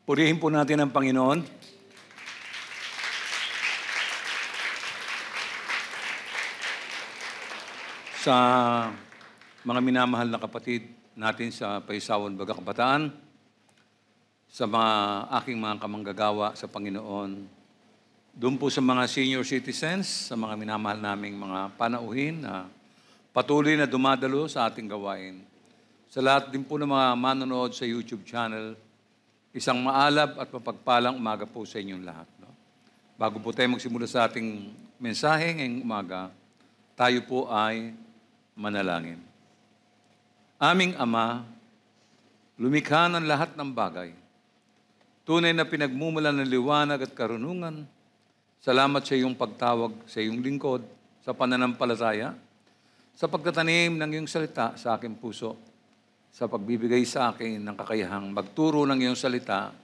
Purihin po natin ang Panginoon. Sa mga minamahal na kapatid natin sa Paisawan, Baga, Kabataan, sa mga aking mga kamanggagawa sa Panginoon, doon po sa mga senior citizens, sa mga minamahal naming mga panauhin na patuloy na dumadalo sa ating gawain. Sa lahat din po ng mga manonood sa YouTube channel, isang maalab at mapagpalang umaga po sa inyong lahat. No? Bago po tayo magsimula sa ating mensahe ngayong umaga, tayo po ay manalangin. Aming Ama, lumikha ng lahat ng bagay. Tunay na pinagmumulan ng liwanag at karunungan. Salamat sa iyong pagtawag sa iyong lingkod, sa pananampalataya, sa pagtatanim ng iyong salita sa aking puso, sa pagbibigay sa akin ng kakayahang magturo ng iyong salita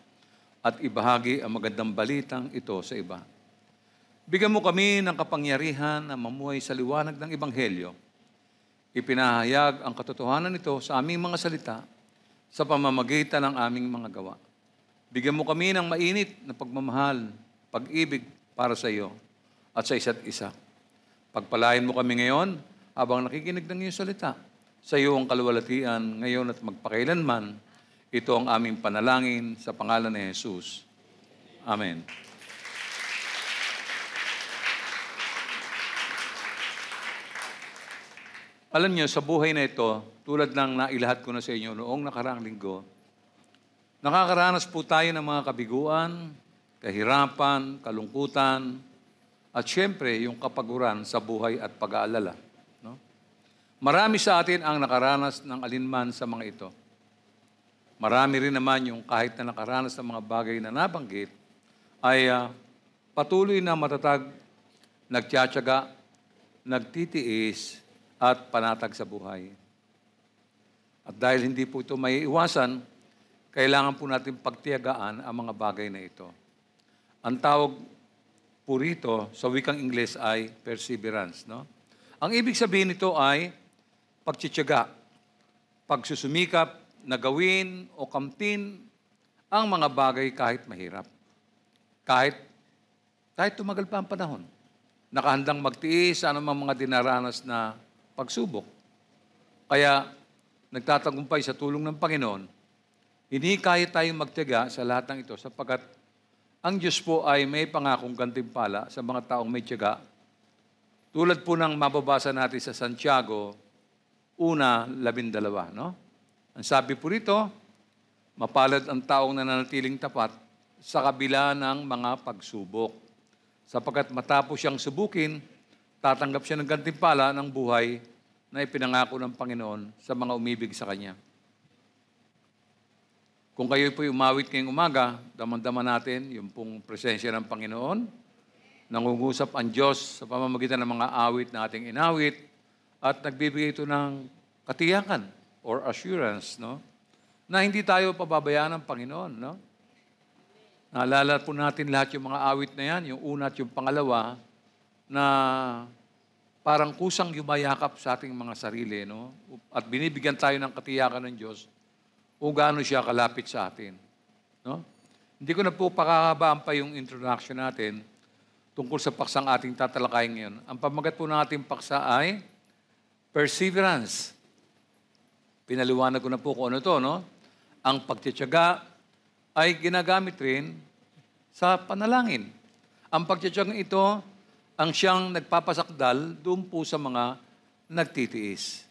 at ibahagi ang magandang balitang ito sa iba. Bigyan mo kami ng kapangyarihan na mamuhay sa liwanag ng Ebanghelyo. Ipinahayag ang katotohanan nito sa aming mga salita sa pamamagitan ng aming mga gawa. Bigyan mo kami ng mainit na pagmamahal, pag-ibig para sa iyo at sa isa't isa. Pagpalain mo kami ngayon habang nakikinig ng iyong salita. Sa iyo ang kaluwalhatian ngayon at magpakailanman. Ito ang aming panalangin sa pangalan ni Jesus. Amen. Alam niyo, sa buhay na ito, tulad ng nailahat ko na sa inyo noong nakaraang linggo, nakakaranas po tayo ng mga kabiguan, kahirapan, kalungkutan, at siyempre yung kapaguran sa buhay at pag-aalala. No? Marami sa atin ang nakaranas ng alinman sa mga ito. Marami rin naman yung kahit na nakaranas ng mga bagay na nabanggit, ay patuloy na matatag, nagtiyatsaga, nagtitiis, at panatag sa buhay. At dahil hindi po ito may iwasan, kailangan po natin pagtiyagaan ang mga bagay na ito. Ang tawag po rito sa wikang Ingles ay perseverance. No? Ang ibig sabihin nito ay pagtitiyaga, pagsusumikap na gawin o kamtin ang mga bagay kahit mahirap. Kahit tumagal pa ang panahon. Nakahandang magtiis sa anumang mga dinaranas na pagsubok. Kaya nagtatagumpay sa tulong ng Panginoon, hindi kaya tayong magtiyaga sa lahat ng ito sapagkat ang Diyos po ay may pangakong gantimpala sa mga taong may tiyaga. Tulad po ng mababasa natin sa Santiago 1:12, no? Ang sabi po rito, mapalad ang taong nananatiling tapat sa kabila ng mga pagsubok. Sapagkat matapos siyang subukin, tatanggap siya ng gantimpala ng buhay na ipinangako ng Panginoon sa mga umibig sa Kanya. Kung kayo po'y umawit ngayong umaga, damang-dama natin yung pong presensya ng Panginoon. Nangungusap ang Diyos sa pamamagitan ng mga awit na ating inawit at nagbibigay ito ng katiyakan or assurance, no? Na hindi tayo pababayaan ng Panginoon, no? Naalala po natin lahat yung mga awit na yan, yung una at yung pangalawa, na parang kusang yumayakap sa ating mga sarili, no? At binibigyan tayo ng katiyakan ng Diyos o gaano siya kalapit sa atin. No? Hindi ko na po pakakabaan pa yung introduction natin tungkol sa paksang ating tatalakayin ngayon. Ang pamagat po ng ating paksa ay perseverance. Pinaliwanag ko na po kung ano to, no? Ang pagtitiyaga ay ginagamit rin sa panalangin. Ang pagtitiyaga ito ang siyang nagpapasakdal doon po sa mga nagtitiis.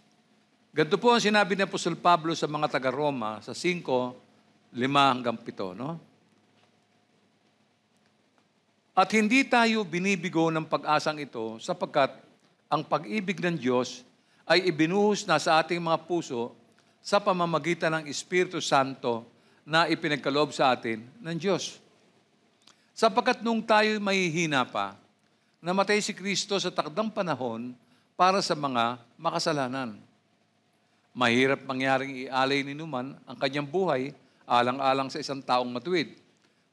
Ganito po ang sinabi ni Apostol Pablo sa mga taga-Roma sa 5:5-7, no? At hindi tayo binibigo ng pag-asang ito sapagkat ang pag-ibig ng Diyos ay ibinuhos na sa ating mga puso sa pamamagitan ng Espiritu Santo na ipinagkaloob sa atin ng Diyos. Sapagkat nung tayo mahihina pa, namatay si Kristo sa takdang panahon para sa mga makasalanan. Mahirap mangyaring ialay ni Numan ang kanyang buhay alang-alang sa isang taong matuwid.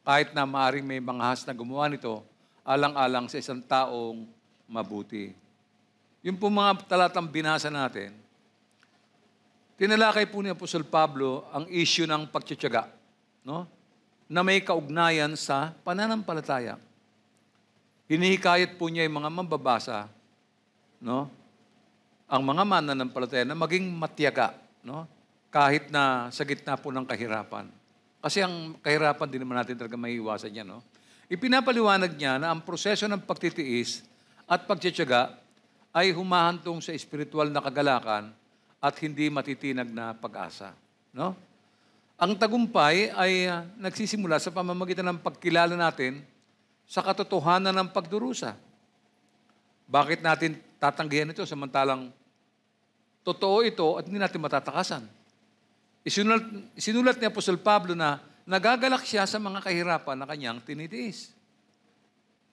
Kahit na maaaring may manghas na gumawa nito, alang-alang sa isang taong mabuti. Yung po mga talatang binasa natin, tinalakay po ni Apostol Pablo ang issue ng pagtitiyaga. No? na may kaugnayan sa pananampalataya. Hinihikayat po niya yung mga mambabasa, no? Ang mga mananampalataya na maging matiyaga, no? Kahit na sa gitna po ng kahirapan. Kasi ang kahirapan din naman natin talaga maiiwasan yan, no? Ipinapaliwanag niya na ang proseso ng pagtitiis at pagtitiyaga ay humahantong sa espiritual na kagalakan at hindi matitinag na pag-asa, no? Ang tagumpay ay nagsisimula sa pamamagitan ng pagkilala natin sa katotohanan ng pagdurusa. Bakit natin tatanggihan ito samantalang totoo ito at hindi natin matatakasan? Isinulat ni Apostol Pablo na nagagalak siya sa mga kahirapan na kanyang tinitiis.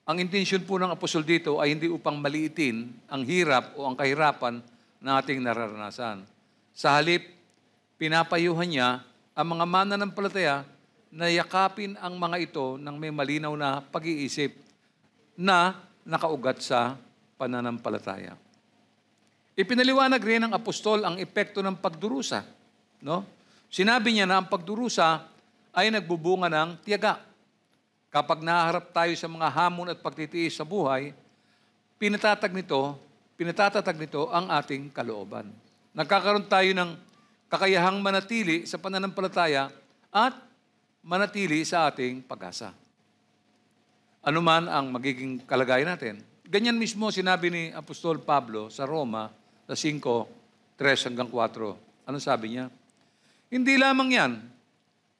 Ang intensyon po ng Apostol dito ay hindi upang maliitin ang hirap o ang kahirapan na ating nararanasan. Sa halip, pinapayuhan niya ang mga mananampalataya na yakapin ang mga ito ng may malinaw na pag-iisip na nakaugat sa pananampalataya. Ipinaliwanag rin ng apostol ang epekto ng pagdurusa, no? Sinabi niya na ang pagdurusa ay nagbubunga ng tiyaga. Kapag naharap tayo sa mga hamon at pagtitiis sa buhay, pinatatatag nito ang ating kalooban. Nagkakaroon tayo ng kakayahang manatili sa pananampalataya at manatili sa ating pag-asa. Ano man ang magiging kalagayan natin. Ganyan mismo sinabi ni Apostol Pablo sa Roma, sa 5:3-4. Ano sabi niya? Hindi lamang yan.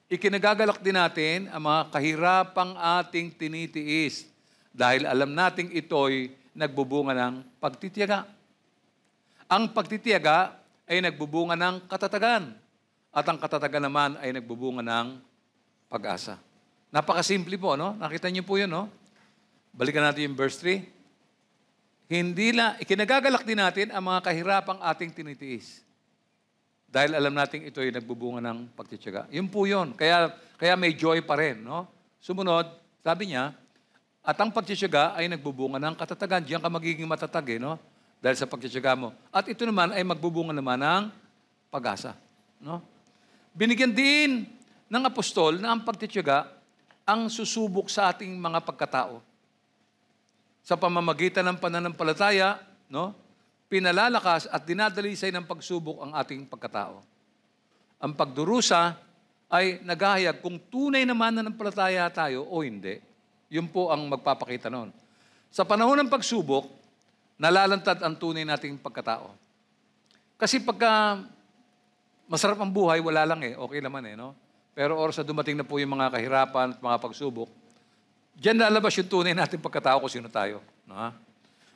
Ikinagagalak din natin ang mga kahirapang ating tinitiis dahil alam nating ito'y nagbubunga ng pagtitiyaga. Ang pagtitiyaga ay nagbubunga ng katatagan at ang katatagan naman ay nagbubunga ng pag-asa. Napakasimple po, no? Nakita niyo po yun, no? Balikan natin yung verse 3. Ikinagagalak din natin ang mga kahirapang ating tinitiis. Dahil alam natin ito ay nagbubunga ng pagtitiyaga. Yun po yun. Kaya may joy pa rin, no? Sumunod, sabi niya, at ang pagtitiyaga ay nagbubunga ng katatagan. Diyan ka magiging matatag, no? Dahil sa pagtitiyaga mo. At ito naman ay magbubunga naman ng pag-asa, no? Binigyan din ng apostol na ang pagtitiyaga ang susubok sa ating mga pagkatao. Sa pamamagitan ng pananampalataya, no, pinalalakas at dinadalisay ng pagsubok ang ating pagkatao. Ang pagdurusa ay naghahayag kung tunay na mananampalataya tayo o hindi. Yun po ang magpapakita noon. Sa panahon ng pagsubok, nalalantad ang tunay nating pagkatao. Kasi pagka masarap ang buhay, wala lang okay naman no? Pero oras na dumating na po yung mga kahirapan at mga pagsubok, diyan lalabas yung tunay nating pagkatao kung sino tayo. No?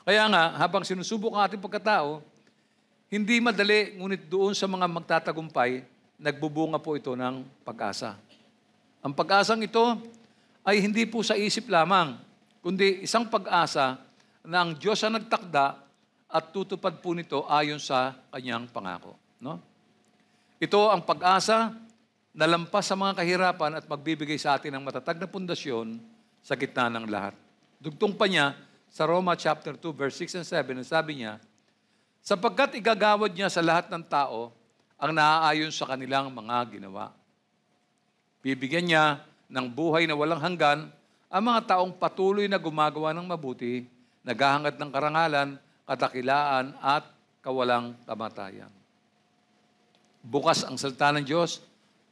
Kaya nga, habang sinusubok ang ating pagkatao, hindi madali, ngunit doon sa mga magtatagumpay, nagbubunga po ito ng pag-asa. Ang pag-asang ito ay hindi po sa isip lamang, kundi isang pag-asa na ang Diyos ang nagtakda at tutupad po nito ayon sa kanyang pangako. No? Ito ang pag-asa na lampas sa mga kahirapan at magbibigay sa atin ng matatag na pundasyon sa gitna ng lahat. Dugtong pa niya sa Roma chapter 2, verse 6 and 7, sabi niya, sapagkat igagawad niya sa lahat ng tao ang naaayon sa kanilang mga ginawa. Bibigyan niya ng buhay na walang hanggan ang mga taong patuloy na gumagawa ng mabuti, naghahangad ng karangalan, kadakilaan at kawalang kamatayan. Bukas ang salita ng Diyos,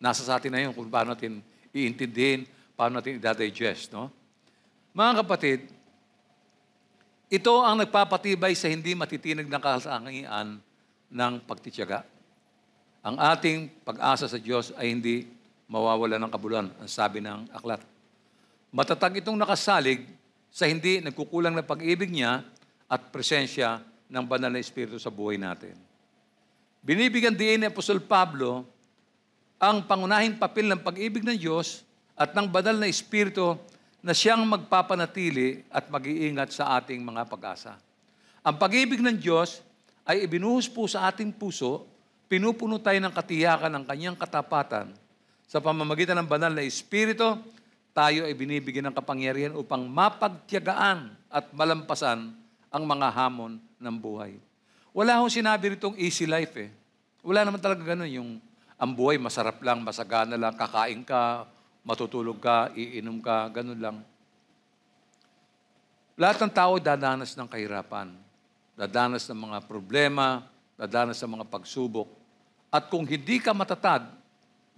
nasa sa atin na yun kung paano natin iintindihin, paano natin i-digest, no? Mga kapatid, ito ang nagpapatibay sa hindi matitinag na kasangian ng pagtitiyaga. Ang ating pag-asa sa Diyos ay hindi mawawala ng kabuluhan, ang sabi ng aklat. Matatag itong nakasalig sa hindi nagkukulang na pag-ibig niya at presensya ng banal na Espiritu sa buhay natin. Binibigyan din ni Apostol Pablo ang pangunahing papel ng pag-ibig ng Diyos at ng banal na Espiritu na siyang magpapanatili at mag-iingat sa ating mga pag-asa. Ang pag-ibig ng Diyos ay ibinuhos po sa ating puso, pinupuno tayo ng katiyakan ng kanyang katapatan. Sa pamamagitan ng banal na Espiritu, tayo ay binibigyan ng kapangyarihan upang mapagtiyagaan at malampasan ang mga hamon ng buhay. Wala akong sinabi ritong easy life Wala naman talaga ganun yung ang buhay masarap lang, masagana lang, kakain ka, matutulog ka, iinom ka, ganun lang. Lahat ng tao dadanas ng kahirapan, dadanas ng mga problema, dadanas ng mga pagsubok. At kung hindi ka matatag,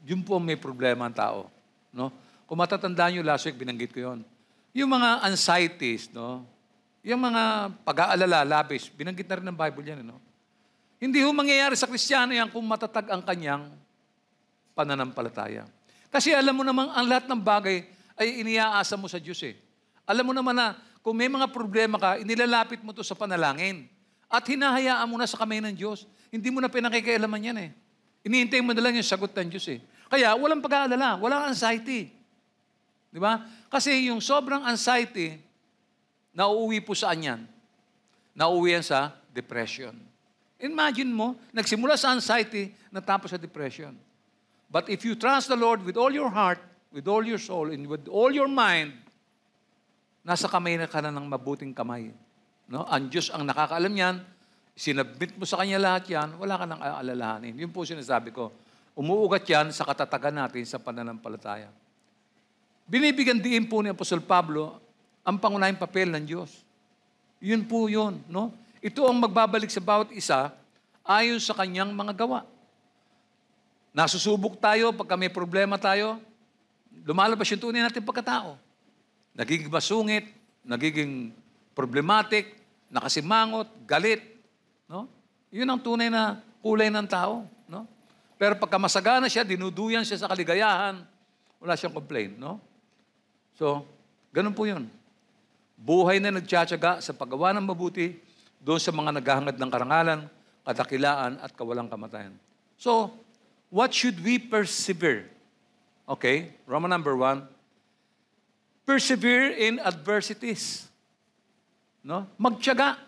yun po may problema ang tao. No? Kung matatandaan nyo, last week binanggit ko yun. Yung mga anxieties, no? Yung mga pag-aalala, labis, binanggit na rin ng Bible yan. No? Hindi ho mangyayari sa Kristiyano yan kung matatag ang kanyang pananampalataya. Kasi alam mo namang ang lahat ng bagay ay iniaasa mo sa Diyos eh. Alam mo naman na kung may mga problema ka, inilalapit mo to sa panalangin. At hinahayaan mo na sa kamay ng Diyos. Hindi mo na pinakikialaman yan eh. Iniintay mo na lang yung sagot ng Diyos eh. Kaya walang pag-aalala, walang anxiety. Di ba? Kasi yung sobrang anxiety, nauuwi po saan yan? Nauuwi yan sa depression. Imagine mo, nagsimula sa anxiety, natapos sa depression. But if you trust the Lord with all your heart, with all your soul, and with all your mind, nasa kamay na ka na ng mabuting kamay. No? Ang Diyos ang nakakaalam yan, sinabit mo sa Kanya lahat yan, wala ka nang aalalahanin. Yun po sinasabi ko. Umuugat yan sa katatagan natin sa pananampalataya. Binibigyan diin po ni Apostol Pablo ang pangunahing papel ng Diyos. Yun po yun. No? Ito ang magbabalik sa bawat isa ayon sa kanyang mga gawa. Nasusubok tayo pagka may problema tayo, lumalabas yung tunay natin pagkatao. Nagiging masungit, nagiging problematic, nakasimangot, galit. No? Yun ang tunay na kulay ng tao. No? Pero pagka masagana siya, dinuduyan siya sa kaligayahan, wala siyang complaint. No? So, ganun po yun. Buhay na nagtsatsaga sa paggawa ng mabuti doon sa mga naghahangad ng karangalan, kadakilaan, at kawalang kamatayan. So, what should we persevere? Okay, Roman number 1. Persevere in adversities. No? Magtiyaga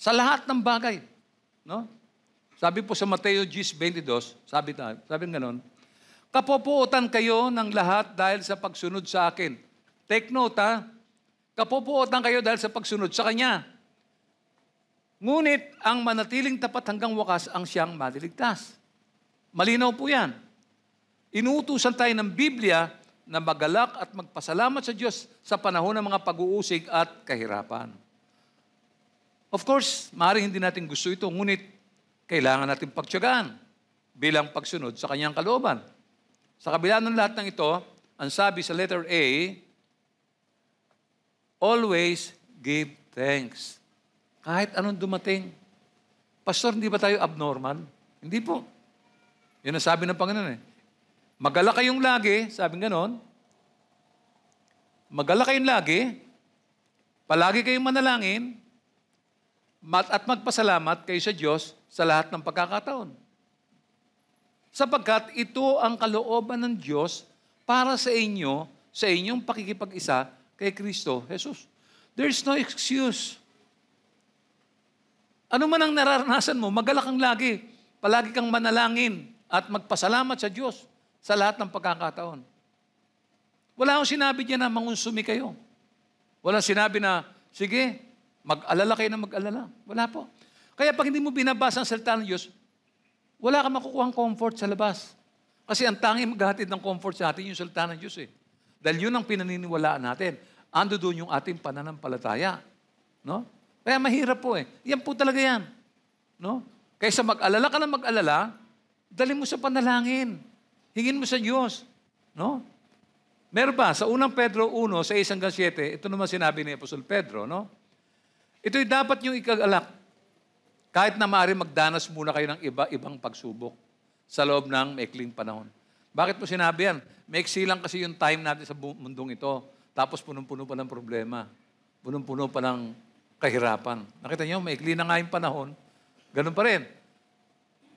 sa lahat ng bagay. No? Sabi po sa Mateo 10:22, sabi gano'n, kapopuotan kayo ng lahat dahil sa pagsunod sa akin. Take note ha, kapopuotan kayo dahil sa pagsunod sa Kanya. Ngunit ang manatiling tapat hanggang wakas ang siyang maliligtas. Malinaw po yan. Inuutusan tayo ng Biblia na magalak at magpasalamat sa Diyos sa panahon ng mga pag-uusig at kahirapan. Of course, maaaring hindi natin gusto ito, ngunit kailangan natin pagtiyagaan bilang pagsunod sa Kanyang kalooban. Sa kabila ng lahat ng ito, ang sabi sa letter A, always give thanks. Kahit anong dumating. Pastor, hindi ba tayo abnormal? Hindi po. Yun ang sabi ng Panginoon eh. Magala kayong lagi, sabi ganon. Magala kayong lagi, palagi kayong manalangin, at magpasalamat kayo sa Diyos sa lahat ng pagkakataon. Sapagkat ito ang kalooban ng Diyos para sa inyo, sa inyong pakikipag-isa kay Kristo Jesus. There's no excuse. Ano man ang nararanasan mo, magala kang lagi. Palagi kang manalangin at magpasalamat sa Diyos sa lahat ng pagkakataon. Wala akong sinabi diyan na mangonsumi kayo. Wala sinabi na, sige, mag-alala kayo na mag-alala. Wala po. Kaya pag hindi mo binabasa ang salita ng Diyos, wala kang makukuhang comfort sa labas. Kasi ang tanging maghahatid ng comfort sa atin yung salita ng Diyos eh. Dahil yun ang pinaniniwalaan natin. Ando doon yung ating pananampalataya. No? Kaya mahirap po eh. Yan po talaga yan. No? Kaysa mag-alala ka na mag-alala, dali mo sa panalangin. Hingin mo sa Diyos. No? Meron pa, sa unang Pedro 1, sa 1-7, ito naman sinabi ni Apostol Pedro, no? Ito'y dapat niyong ikagalak. Kahit na maaari magdanas muna kayo ng iba-ibang pagsubok sa loob ng maikling panahon. Bakit po sinabi yan? Maiksi lang kasi yung time natin sa mundong ito. Tapos punong-puno pa ng problema. Punong-puno pa ng kahirapan. Nakita niyo, maikli na nga yung panahon. Ganun pa rin.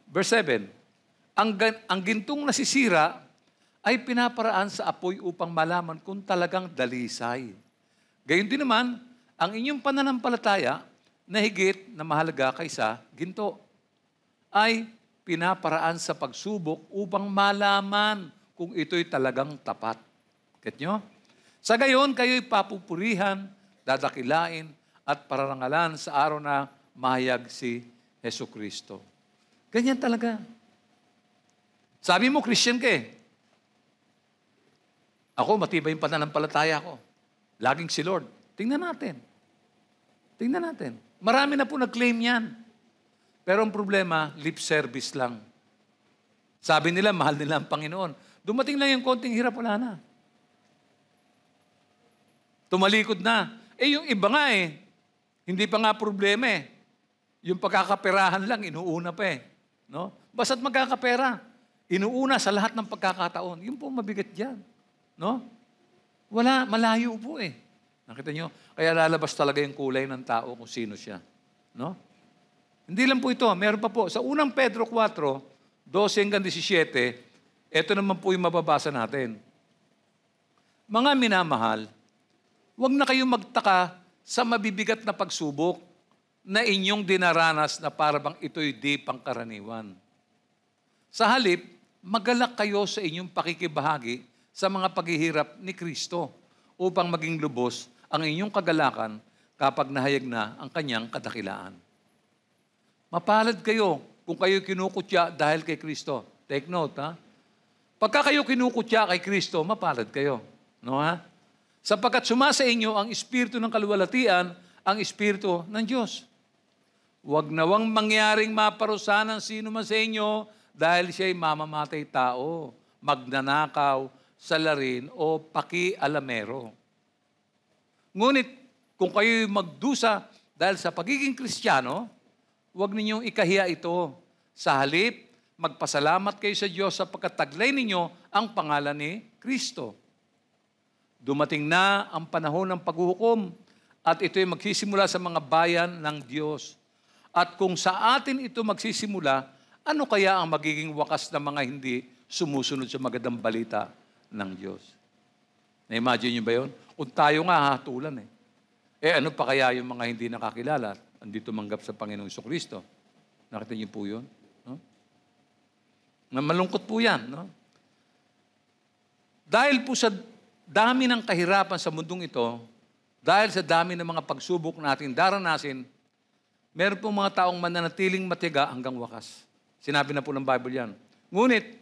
Verse 7, ang gintong nasisira ay pinaparaan sa apoy upang malaman kung talagang dalisay. Gayon din naman, ang inyong pananampalataya na higit na mahalaga kaysa ginto ay pinaparaan sa pagsubok upang malaman kung ito'y talagang tapat. Get nyo? Sa gayon, kayo'y papupurihan, dadakilain, at pararangalan sa araw na mahayag si Hesus Kristo. Ganyan talaga. Sabi mo, Christian ka eh. Ako, matibay yung pananampalataya ko. Laging si Lord. Tingnan natin. Tingnan natin. Marami na po nag-claim yan. Pero ang problema, lip service lang. Sabi nila, mahal nila ang Panginoon. Dumating lang yung konting hirap, wala na. Tumalikod na. Yung iba nga hindi pa nga problema Yung pagkakaperahan lang, inuuna pa No? Basta't magkakapera, inuuna sa lahat ng pagkakataon. Yun po mabigat dyan. No? Wala, malayo po Nakita nyo? Kaya lalabas talaga yung kulay ng tao kung sino siya. No? Hindi lang po ito. Meron pa po. Sa unang Pedro 4, 12 hanggang 17, ito naman po yung mababasa natin. Mga minamahal, huwag na kayong magtaka sa mabibigat na pagsubok na inyong dinaranas na para bang ito'y di pangkaraniwan. Sa halip, magalak kayo sa inyong pakikibahagi sa mga paghihirap ni Kristo upang maging lubos ang inyong kagalakan kapag nahayag na ang kanyang kadakilaan. Mapalad kayo kung kayo kinukutya dahil kay Kristo. Take note, Pagka kayo kinukutya kay Kristo, mapalad kayo. No, Sapagkat sumasa inyo ang espiritu ng kaluwalhatian, ang espiritu ng Diyos. Huwag nawang mangyaring maparusahan ng sino man sa inyo dahil siya'y mamamatay tao, magnanakaw, salarin o pakialamero. Ngunit kung kayo'y magdusa dahil sa pagiging Kristiyano, huwag ninyong ikahiya ito. Sa halip, magpasalamat kayo sa Diyos sapagkat taglay ninyo ang pangalan ni Kristo. Dumating na ang panahon ng paghuhukom at ito'y magsisimula sa mga bayan ng Diyos. At kung sa atin ito magsisimula, ano kaya ang magiging wakas ng mga hindi sumusunod sa magandang balita ng Diyos? Na-imagine niyo ba yun? Kung tayo nga hatulan ano pa kaya yung mga hindi nakakilala at hindi tumanggap sa Panginoong Jesucristo? Nakita niyo po yun? No? Malungkot po yan. No? Dahil po sa dami ng kahirapan sa mundong ito, dahil sa dami ng mga pagsubok natin daranasin, meron pong mga taong mananatiling matiga hanggang wakas. Sinabi na po ng Bible yan. Ngunit,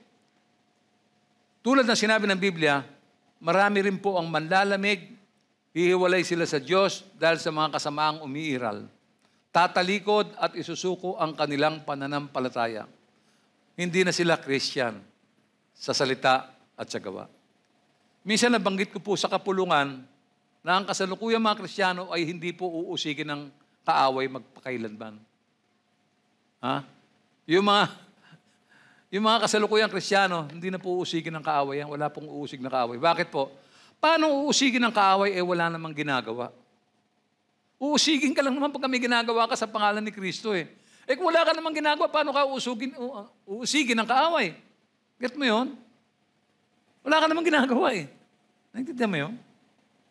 tulad ng sinabi ng Biblia, marami rin po ang manlalamig, hihiwalay sila sa Diyos dahil sa mga kasamaang umiiral. Tatalikod at isusuko ang kanilang pananampalataya. Hindi na sila Christian sa salita at sa gawa. Minsan nabanggit ko po sa kapulungan na ang kasalukuyang mga Kristiyano ay hindi po uusigin ng kaaway magpakailanman. Yung mga kasalukuyang Kristiyano, hindi na po uusigin ng kaaway yan. Wala pong uusig na kaaway. Bakit po? Paano uusigin ng kaaway wala namang ginagawa? Uusigin ka lang naman pag may ginagawa ka sa pangalan ni Kristo kung wala ka namang ginagawa, paano ka uusigin ng kaaway? Get mo yun? Wala ka namang ginagawa Naintindihan mo yun?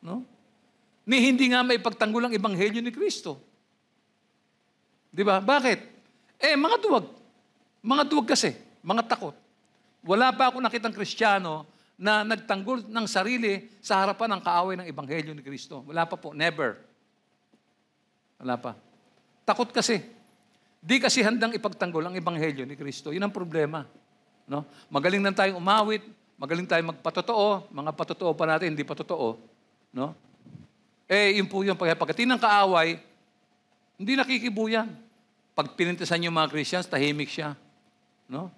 No? Ni hindi nga may pagtanggol ang ebanghelyo ni Kristo. Di ba? Bakit? Mga duwag. Mga duwag kasi. Mga takot. Wala pa ako nakitang Kristiyano na nagtanggol ng sarili sa harapan ng kaaway ng ebanghelyo ni Kristo. Wala pa po. Never. Wala pa. Takot kasi. Di kasi handang ipagtanggol ang ebanghelyo ni Kristo. Yun ang problema. No? Magaling na tayong umawit. Magaling tayong magpatotoo. Mga patotoo pa natin, hindi patotoo. No? Yun po yung pagkating ng kaaway, hindi nakikibuyan. Pag pinintasan yung mga Christians, tahimik siya. No?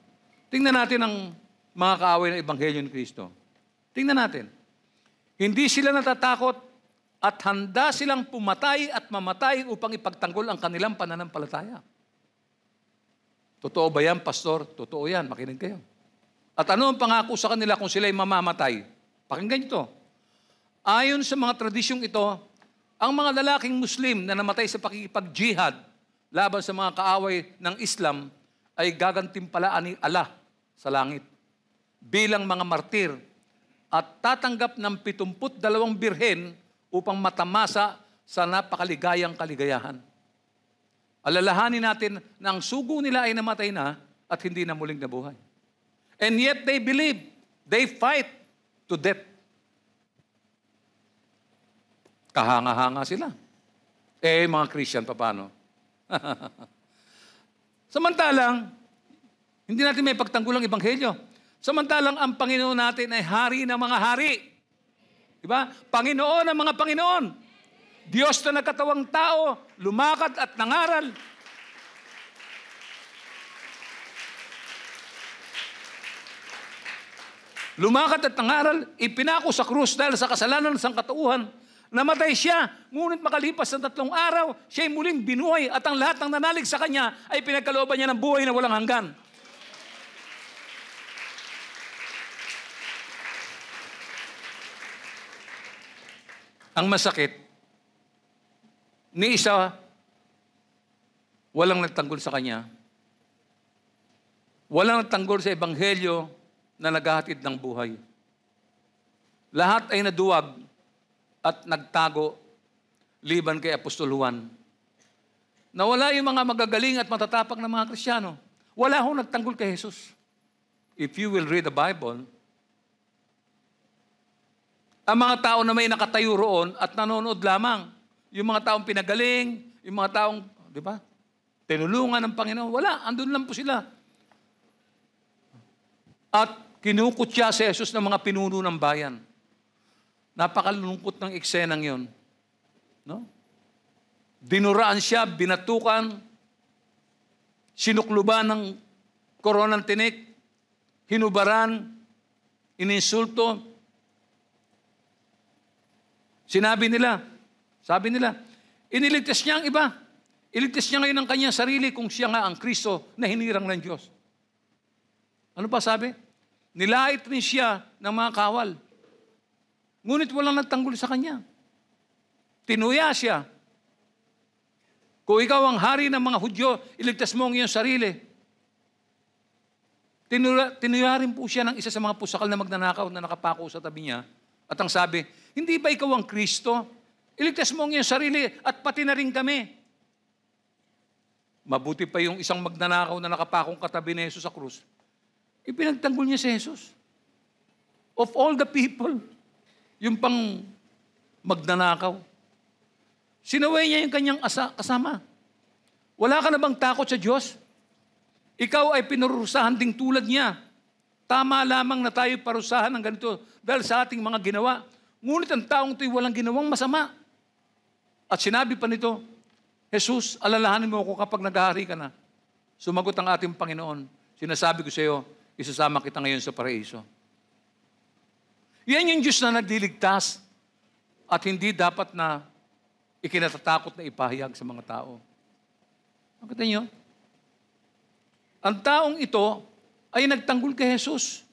Tingnan natin ang mga kaaway ng ebanghelyo ni Kristo. Tingnan natin. Hindi sila natatakot at handa silang pumatay at mamatay upang ipagtanggol ang kanilang pananampalataya. Totoo ba yan, Pastor? Totoo yan. Makinig kayo. At ano ang pangako sa kanila kung sila'y mamamatay? Pakinggan nyo ito. Ayon sa mga tradisyong ito, ang mga lalaking Muslim na namatay sa pakikipag-jihad laban sa mga kaaway ng Islam ay gagantimpalaan ni Allah sa langit bilang mga martir at tatanggap ng 72 birhen upang matamasa sa napakaligayang kaligayahan. Alalahanin natin na ang sugo nila ay namatay na at hindi na muling nabuhay. And yet they believe, they fight to death. Kahanga-hanga sila. Mga Christian, paano? Samantalang, hindi natin may pagtanggol ang ebanghelyo. Samantalang ang Panginoon natin ay hari ng mga hari. Di ba? Panginoon ang mga Panginoon. Diyos na nagkatawang tao, lumakad at nangaral. Lumakad at nangaral, ipinako sa krus dahil sa kasalanan ng sangkatauhan. Namatay siya, ngunit makalipas ng 3 araw, siya'y muling binuhay at ang lahat ng nanalig sa kanya ay pinagkalooban niya ng buhay na walang hanggan. Ang masakit, ni isa, walang nagtanggol sa kanya. Walang nagtanggol sa ebanghelyo na naghahatid ng buhay. Lahat ay naduwag at nagtago liban kay Apostol Juan. Nawala yung mga magagaling at matatapang na mga Kristiyano. Wala hong nagtanggol kay Jesus. If you will read the Bible, ang mga tao na may nakatayo roon at nanonood lamang, yung mga taong pinagaling, yung mga taong, di ba, tinulungan ng Panginoon, wala, andun lang po sila. At kinukutya si Jesus ng mga pinuno ng bayan. Napakalungkot ng eksenang yon. No? Dinuraan siya, binatukan, sinukluban ng koronang tinik, hinubaran, ininsulto. Sabi nila, iniligtas niya ang iba. Iligtas niya ngayon ang kanyang sarili kung siya nga ang Kristo na hinirang ng Diyos. Ano pa sabi? Nilait rin siya ng mga kawal. Ngunit walang nagtanggol sa kanya. Tinuya siya. Kung ikaw ang hari ng mga Hudyo, iligtas mo ang iyong sarili. Tinuya rin po siya ng isa sa mga pusakal na magnanakaw na nakapako sa tabi niya. At ang sabi, hindi ba ikaw ang Kristo? Iligtas mo ang iyong sarili at pati na rin kami. Mabuti pa yung isang magnanakaw na nakapakong katabi ni Jesus sa krus. Ipinagtanggol niya si Jesus. Of all the people, yung pang magnanakaw. Sinaway niya yung kanyang kasama. Wala ka na bang takot sa Diyos? Ikaw ay pinurusahan ding tulad niya. Tama lamang na tayo parusahan ng ganito dahil sa ating mga ginawa. Ngunit ang taong ito'y walang ginawang masama. At sinabi pa nito, Jesus, alalahanin mo ako kapag naghahari ka na. Sumagot ang ating Panginoon. Sinasabi ko sa iyo, isasama kita ngayon sa paraiso. Yan yung Diyos na nagdiligtas at hindi dapat na ikinatatakot na ipahayag sa mga tao. Nakita niyo? Ang taong ito ay nagtanggol kay Jesus.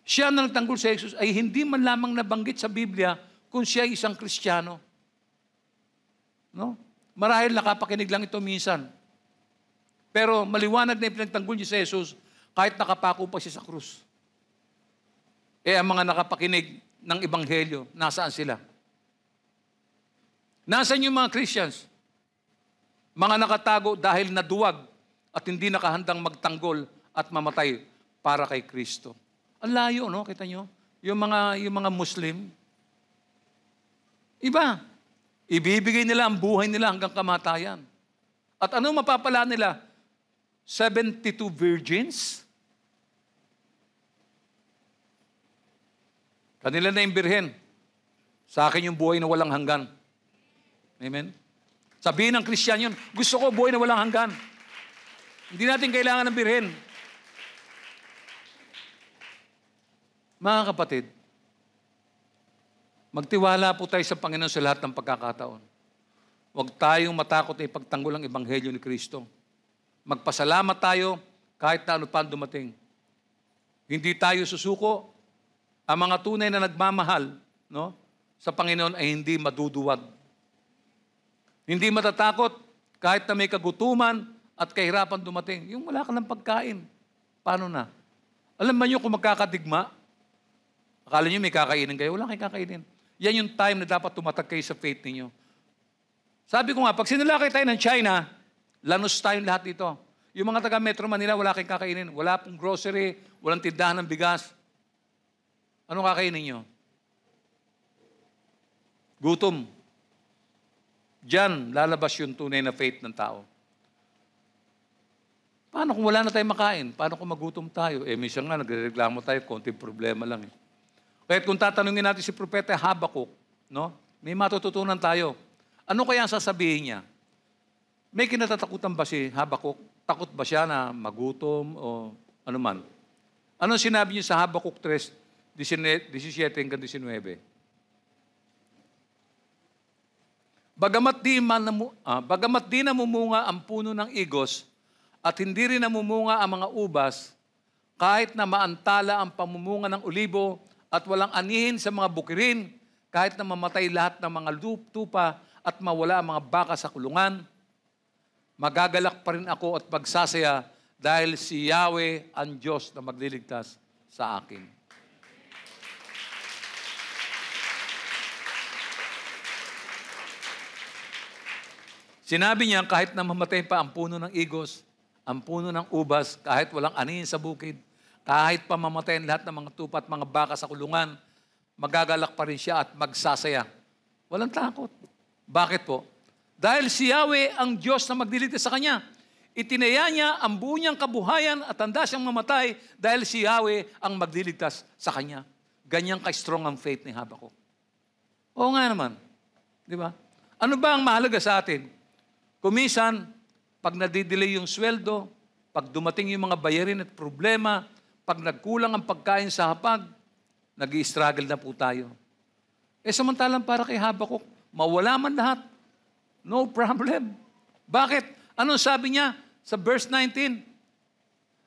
Siya na nagtanggol sa Jesus ay hindi man lamang nabanggit sa Biblia kung siya ay isang Kristiyano. No? Marahil nakapakinig lang ito minsan. Pero maliwanag na ipinagtanggol niya sa Jesus kahit nakapako pa siya sa krus. Ang mga nakapakinig ng Ebanghelyo, nasaan sila? Nasaan yung mga Christians? Mga nakatago dahil naduwag at hindi nakahandang magtanggol at mamatay para kay Kristo. Ang layo, no? Kita nyo? Yung mga Muslim, iba. Ibibigay nila ang buhay nila hanggang kamatayan. At ano mapapala nila? 72 virgins? Kanila na yung birhen. Sa akin yung buhay na walang hanggan. Amen? Sabihin ng Kristiyan yun, gusto ko buhay na walang hanggan. Hindi natin kailangan ng birhen. Mga kapatid, magtiwala po tayo sa Panginoon sa lahat ng pagkakataon. Huwag tayong matakot na ipagtanggol ang Ebanghelyo ni Kristo. Magpasalamat tayo kahit na ano pa dumating. Hindi tayo susuko. Ang mga tunay na nagmamahal, no, sa Panginoon ay hindi maduduwag. Hindi matatakot kahit na may kagutuman at kahirapan dumating. Yung wala ka ng pagkain, paano na? Alam ba nyo kung magkakadigma? Akala nyo may kakainin kayo? Wala kayong kakainin. Yan yung time na dapat tumatag kayo sa faith ninyo. Sabi ko nga, pag sinalakay tayo ng China, lanos tayong lahat dito. Yung mga taga Metro Manila, wala kayong kakainin. Wala pong grocery, walang tindahan ng bigas. Ano kakainin nyo? Gutom. Diyan, lalabas yung tunay na faith ng tao. Paano kung wala na tayong makain? Paano kung magutom tayo? Minsan nga, nagrereklamo tayo, konting problema lang. Kaya kung tatanungin natin si Propeta Habakuk, no? May matututunan tayo. Ano kaya ang sasabihin niya? May kinatatakutan ba si Habakuk? Takot ba siya na magutom o ano man? Ano sinabi niyo sa Habakuk 3, 17 hanggang 19? Bagamat di namumunga ang puno ng igos at hindi rin namumunga ang mga ubas, kahit na maantala ang pamumunga ng olibo at walang anihin sa mga bukirin, kahit na mamatay lahat ng mga tupa at mawala ang mga baka sa kulungan, magagalak pa rin ako at magsasaya dahil si Yahweh ang Diyos na magliligtas sa akin. Sinabi niya, kahit na mamatay pa ang puno ng igos, ang puno ng ubas, kahit walang anihin sa bukid, kahit pa mamatayin lahat ng mga tupa at mga baka sa kulungan, magagalak pa rin siya at magsasaya. Walang takot. Bakit po? Dahil si Yahweh ang Diyos na magliligtas sa kanya. Itinaya niya ang buo niyang kabuhayan at handa siyang mamatay dahil si Yahweh ang magliligtas sa kanya. Ganyan ka-strong ang faith ni Habakuk. Oo nga naman. Di ba? Ano ba ang mahalaga sa atin? Kumisan, pag nadidelay yung sweldo, pag dumating yung mga bayarin at problema, pag nagkulang ang pagkain sa hapag, nag-i-struggle na po tayo. Samantalang para kay Habakuk, mawala man lahat. No problem. Bakit? Anong sabi niya sa verse 19?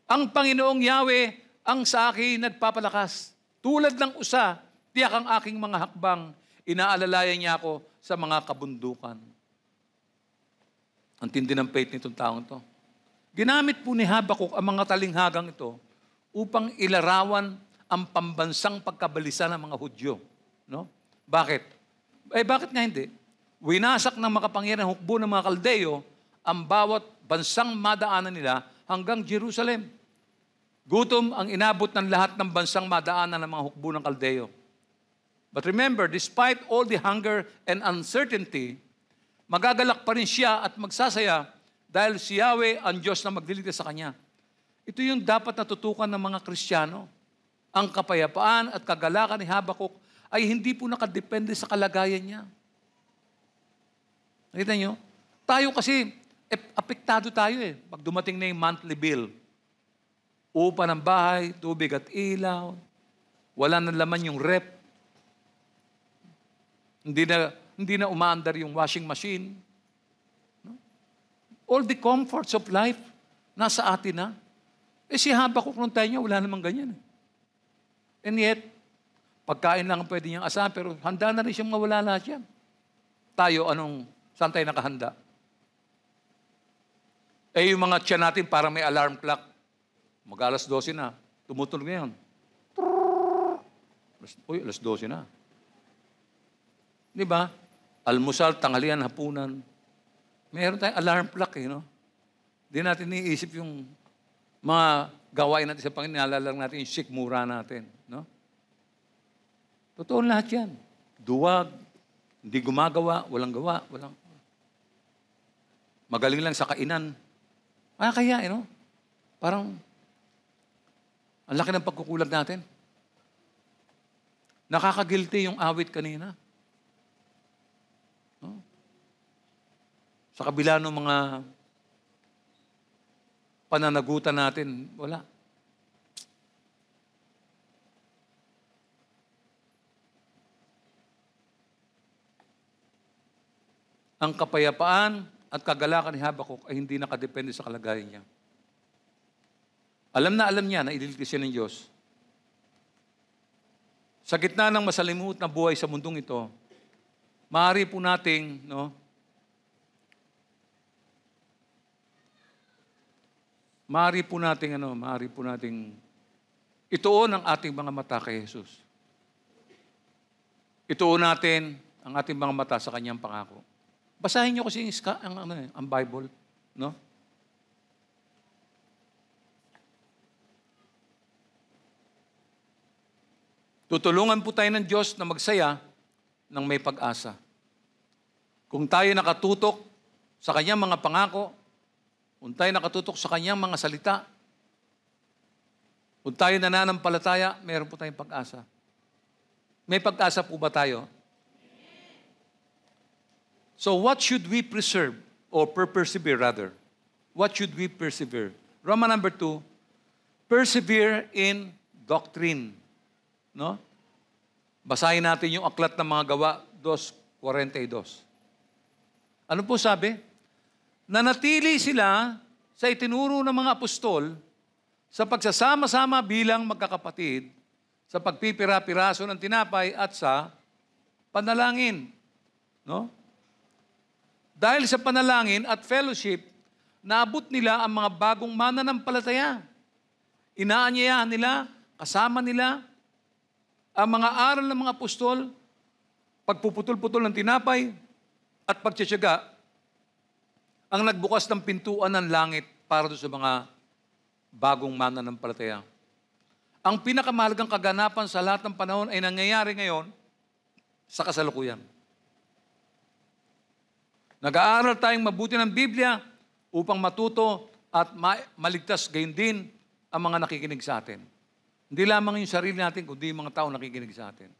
Ang Panginoong Yahweh ang sa akin nagpapalakas. Tulad ng usa, tiyak ang aking mga hakbang, inaalalayan niya ako sa mga kabundukan. Ang tindi ng faith nitong taong to. Ginamit po ni Habakuk ang mga talinghagang ito upang ilarawan ang pambansang pagkabalisa ng mga Hudyo. No? Bakit? Bakit nga hindi? Winasak ng makapangyarihang hukbo ng mga Kaldeo ang bawat bansang madaanan nila hanggang Jerusalem. Gutom ang inabot ng lahat ng bansang madaanan ng mga hukbo ng Kaldeo. But remember, despite all the hunger and uncertainty, magagalak pa rin siya at magsasaya dahil si Yahweh ang Diyos na magliligtas sa kanya. Ito yung dapat natutukan ng mga Kristiyano. Ang kapayapaan at kagalakan ni Habakuk ay hindi po nakadepende sa kalagayan niya. Nakita niyo? Tayo kasi, apektado tayo eh. Pag dumating na yung monthly bill, upa ng bahay, tubig at ilaw, wala na laman yung rep, hindi na umaandar yung washing machine. No? All the comforts of life, nasa atin na. Si Habakuk nung tayo niya, wala namang ganyan. And yet, pagkain lang ang pwede niyang asahan, pero handa na rin siyang mawala lahat yan. Tayo, saan tayo nakahanda? Yung mga tiyan natin, parang may alarm clock. Mag-alas 12 na. Tumutunog ngayon. Alas 12 na. Di ba? Almusal, tanghalian, hapunan. Meron tayong alarm clock no? Di natin iniisip yung mga gawain natin sa Panginoon. Naalala lang natin yung sikmura natin. No? Totoo lahat yan. Duwag, hindi gumagawa, walang gawa, walang... Magaling lang sa kainan. Kaya, parang ang laki ng pagkukulag natin. Nakakagilty yung awit kanina. No? Sa kabila ng mga pananagutan natin, wala. Ang kapayapaan at kagalakan ni Habakuk ay hindi nakadepende sa kalagayan niya. Alam niya na ililigtas siya ng Diyos. Sa gitna ng masalimuot na buhay sa mundong ito, maaari po nating, maaari po nating ituon ang ating mga mata kay Jesus. Ituon natin ang ating mga mata sa kanyang pangako. Basahin niyo kasi ang Bible, no? Tutulungan po tayo ng Diyos na magsaya ng may pag-asa. Kung tayo nakatutok sa kanyang mga pangako, kung tayo nakatutok sa kanyang mga salita, kung tayo nananampalataya, meron po tayong pag-asa. May pag-asa po ba tayo? So what should we preserve or persevere rather? What should we persevere? Roman number 2, persevere in doctrine. No? Basahin natin yung aklat ng mga gawa 2:42. Ano po sabi? Nanatili sila sa itinuro ng mga apostol sa pagsasama-sama bilang magkakapatid, sa pagpipira-piraso ng tinapay at sa panalangin. No? Dahil sa panalangin at fellowship, naabot nila ang mga bagong mananampalataya. Inaanyayahan nila, kasama nila, ang mga aral ng mga apostol, pagpuputol-putol ng tinapay, at pagtsatsaga, ang nagbukas ng pintuan ng langit para doon sa mga bagong mananampalataya. Ang pinakamahalagang kaganapan sa lahat ng panahon ay nangyayari ngayon sa kasalukuyan. Nag-aaral tayong mabuti ng Biblia upang matuto at maligtas gayon din ang mga nakikinig sa atin. Hindi lamang yung sarili natin, kundi yung mga tao nakikinig sa atin.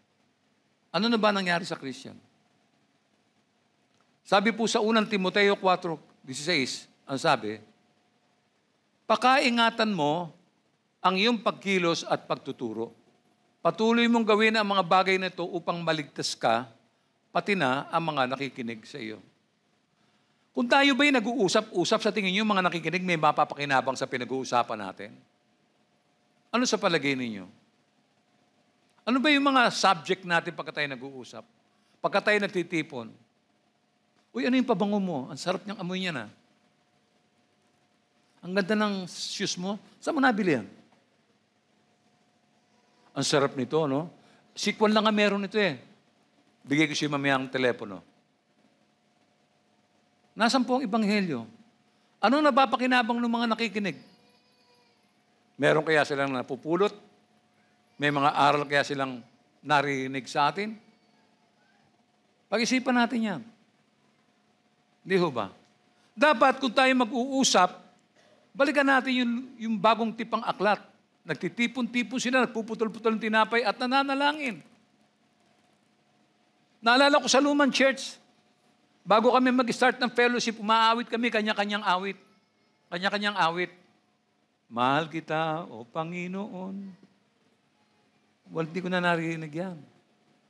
Ano na ba nangyari sa Christian? Sabi po sa unang Timoteo 4:16, ang sabi, pakaingatan mo ang iyong pagkilos at pagtuturo. Patuloy mong gawin ang mga bagay na ito upang maligtas ka, pati na ang mga nakikinig sa iyo. Kung tayo ba'y nag-uusap-usap, sa tingin niyo mga nakikinig may mapapakinabang sa pinag-uusapan natin? Ano sa palagay ninyo? Ano ba yung mga subject natin pagka tayo nag-uusap? Pagka tayo nagtitipon? Uy, ano yung pabango mo? Ang sarap niyang amoy niya na. Ang ganda ng shoes mo. Saan mo nabili yan? Ang sarap nito, no? Sikwan lang nga meron nito eh. Bigay ko siya mamaya ang telepono. Nasaan po ang ebanghelyo? Ano napapakinabang ng mga nakikinig? Meron kaya silang napupulot? May mga aral kaya silang narinig sa atin? Pag-isipan natin yan. Hindi ho ba? Dapat kung tayo mag-uusap, balikan natin yung bagong tipang aklat. Nagtitipon-tipon sila, nagpuputol-putol ng tinapay at nananalangin. Naalala ko sa lumang church, bago kami mag-start ng fellowship, umaawit kami, kanya-kanyang awit. Kanya-kanyang awit. Mahal kita, O Panginoon. Well, hindi ko na narinig yan.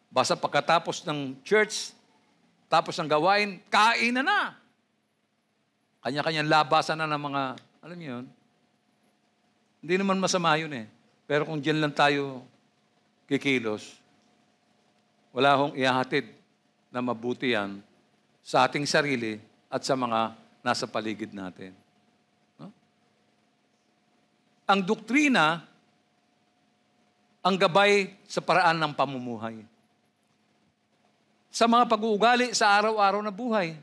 Basta pagkatapos ng church, tapos ng gawain, kain na. Kanya-kanyang labasan na ng mga, alam niyo yun? Hindi naman masama yun eh. Pero kung dyan lang tayo kikilos, wala hong ihahatid na mabuti yan sa ating sarili at sa mga nasa paligid natin. No? Ang doktrina, ang gabay sa paraan ng pamumuhay. Sa mga pag-uugali sa araw-araw na buhay,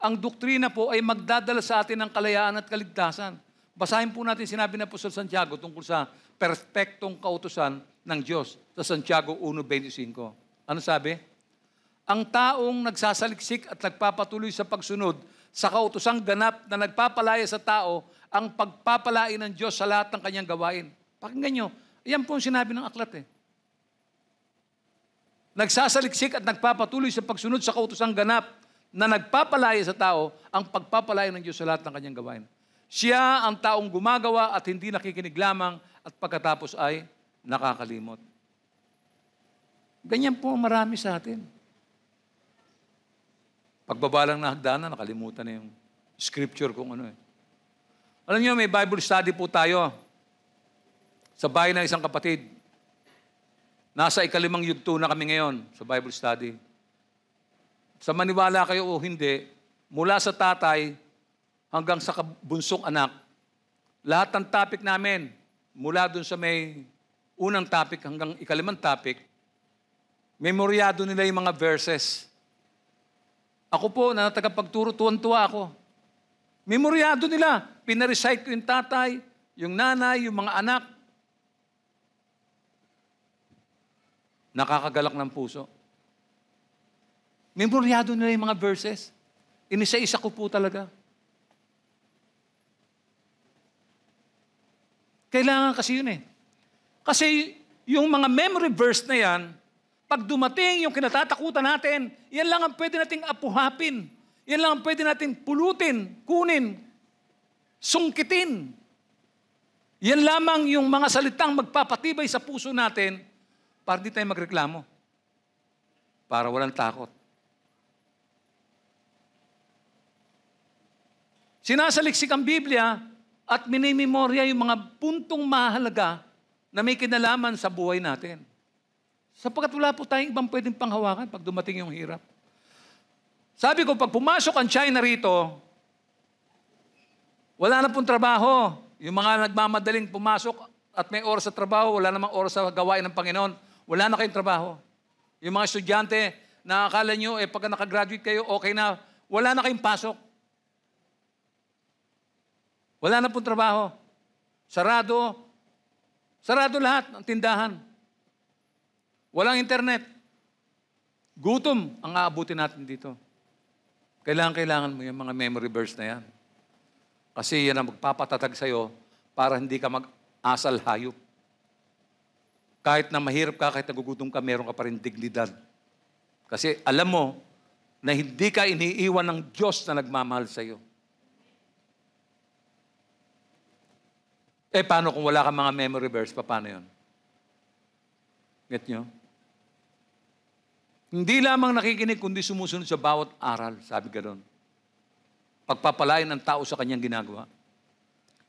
ang doktrina po ay magdadala sa atin ng kalayaan at kaligtasan. Basahin po natin sinabi ng Apostol Santiago tungkol sa perpektong kautusan ng Diyos sa Santiago 1:25. Ano sabi? Ang taong nagsasaliksik at nagpapatuloy sa pagsunod sa kautusang ganap na nagpapalaya sa tao ang pagpapalain ng Diyos sa lahat ng kanyang gawain. Pakinggan nyo, yan po ang sinabi ng aklat eh. Nagsasaliksik at nagpapatuloy sa pagsunod sa kautosang ganap na nagpapalaya sa tao ang pagpapalaya ng Diyos sa lahat ng kanyang gawain. Siya ang taong gumagawa at hindi nakikinig lamang at pagkatapos ay nakakalimot. Ganyan po marami sa atin. Pagbabalang na hagdanan, nakalimutan na yung scripture kung ano eh. Alam niyo, may Bible study po tayo sa bahay ng isang kapatid. Nasa 5 yugto na kami ngayon sa Bible study. Sa maniwala kayo o hindi, mula sa tatay hanggang sa bunsong anak, lahat ng topic namin, mula dun sa may unang topic hanggang 5 topic, memoryado nila yung mga verses. Ako po, na tagapagturo, tuwan-tuwa ako. Memoryado nila. Pinarecite ko yung tatay, yung nanay, yung mga anak. Nakakagalak ng puso. Memoryado nila yung mga verses. Inisa-isa ko po talaga. Kailangan kasi yun eh. Kasi yung mga memory verse na yan, Pag dumating yung kinatatakutan natin, yan lang ang pwede nating apuhapin. Yan lang ang pwede nating pulutin, kunin, sungkitin. Yan lamang yung mga salitang magpapatibay sa puso natin para di tayo magreklamo. Para walang takot. Sinasaliksik ang Biblia at minimemorya yung mga puntong mahalaga na may kinalaman sa buhay natin. Sapagkat wala po tayong ibang pwedeng panghawakan pag dumating yung hirap. Sabi ko, pag pumasok ang China rito, wala na pong trabaho. Yung mga nagmamadaling pumasok at may oras sa trabaho, wala namang oras sa gawain ng Panginoon, wala na kayong trabaho. Yung mga estudyante na akala nyo, pagka nakagraduate kayo, okay na, wala na kayong pasok. Wala na pong trabaho. Sarado. Sarado lahat ng tindahan. Walang internet. Gutom ang aabutin natin dito. Kailangan mo yung mga memory verse na yan. Kasi yan ang magpapatatag sa'yo para hindi ka mag-asal hayop. Kahit na mahirap ka, kahit nagugutom ka, meron ka pa rin dignidad. Kasi alam mo na hindi ka iniiwan ng Diyos na nagmamahal sa'yo. Paano kung wala kang mga memory verse? Paano yun? Get nyo? Hindi lamang nakikinig, kundi sumusunod sa bawat aral, sabi ka doon. Pagpapalain ng tao sa kanyang ginagawa.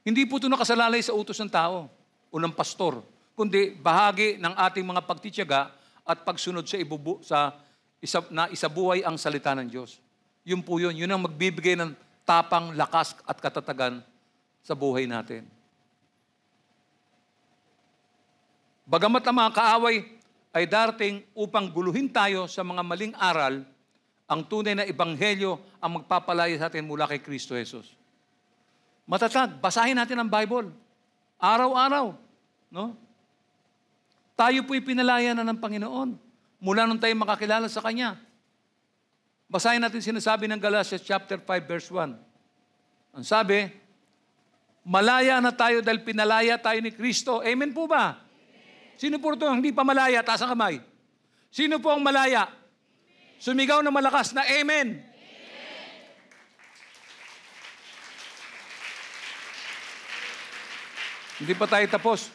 Hindi po ito nakasalalay sa utos ng tao o ng pastor, kundi bahagi ng ating mga pagtitiyaga at pagsunod sa isabuhay ang salita ng Diyos. Yun po yun. Yun ang magbibigay ng tapang, lakas at katatagan sa buhay natin. Bagamat ang mga kaaway ay darating upang guluhin tayo sa mga maling aral, ang tunay na ebanghelyo ang magpapalaya sa atin mula kay Kristo Jesus. Matatag, basahin natin ang Bible. Araw-araw. No? Tayo po'y pinalaya na ng Panginoon mula nung tayo makakilala sa Kanya. Basahin natin sinasabi ng Galatians chapter 5 verse 1. Ang sabi, malaya na tayo dahil pinalaya tayo ni Kristo. Amen po ba? Sino po ito hindi pa malaya? Taas ang kamay. Sino po ang malaya? Sumigaw na malakas na Amen. Hindi pa tayo tapos.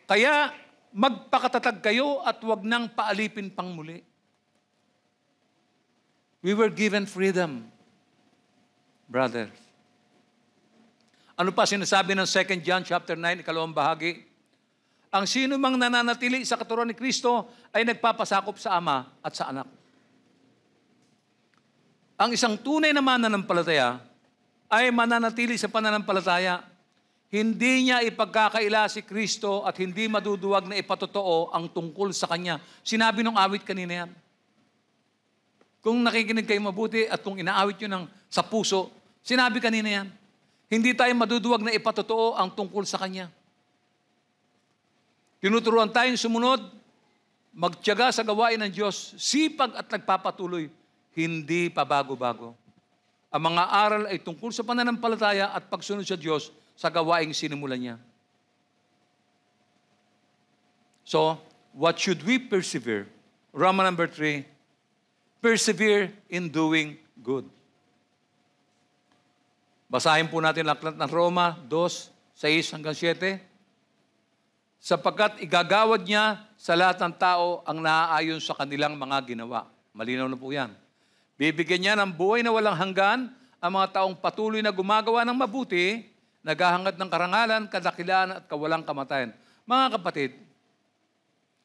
Kaya magpakatatag kayo at huwag nang paalipin pang muli. We were given freedom, brothers. Ano pa sinasabi ng 2 John chapter 9, ikalawang bahagi? Ang sino mang nananatili sa katuruan ni Kristo ay nagpapasakop sa Ama at sa Anak. Ang isang tunay na mananampalataya ay mananatili sa pananampalataya. Hindi niya ipagkakaila si Kristo at hindi maduduwag na ipatotoo ang tungkol sa Kanya. Sinabi nung awit kanina yan. Kung nakikinig kayo mabuti at kung inaawit nyo sa puso, sinabi kanina yan. Hindi tayo maduduwag na ipatotoo ang tungkol sa Kanya. Tinuturuan tayong sumunod, magtiyaga sa gawain ng Diyos, sipag at nagpapatuloy, hindi pabago-bago. Ang mga aral ay tungkol sa pananampalataya at pagsunod sa Diyos sa gawaing sinimulan niya. So, what should we persevere? Roman number 3, persevere in doing good. Basahin po natin ang aklat ng Roma 2:6 hanggang 7. Sapagkat igagawad niya sa lahat ng tao ang naaayon sa kanilang mga ginawa. Malinaw na po yan. Bibigyan niya ng buhay na walang hanggan ang mga taong patuloy na gumagawa ng mabuti, naghahangad ng karangalan, kadakilaan at kawalang kamatayan. Mga kapatid,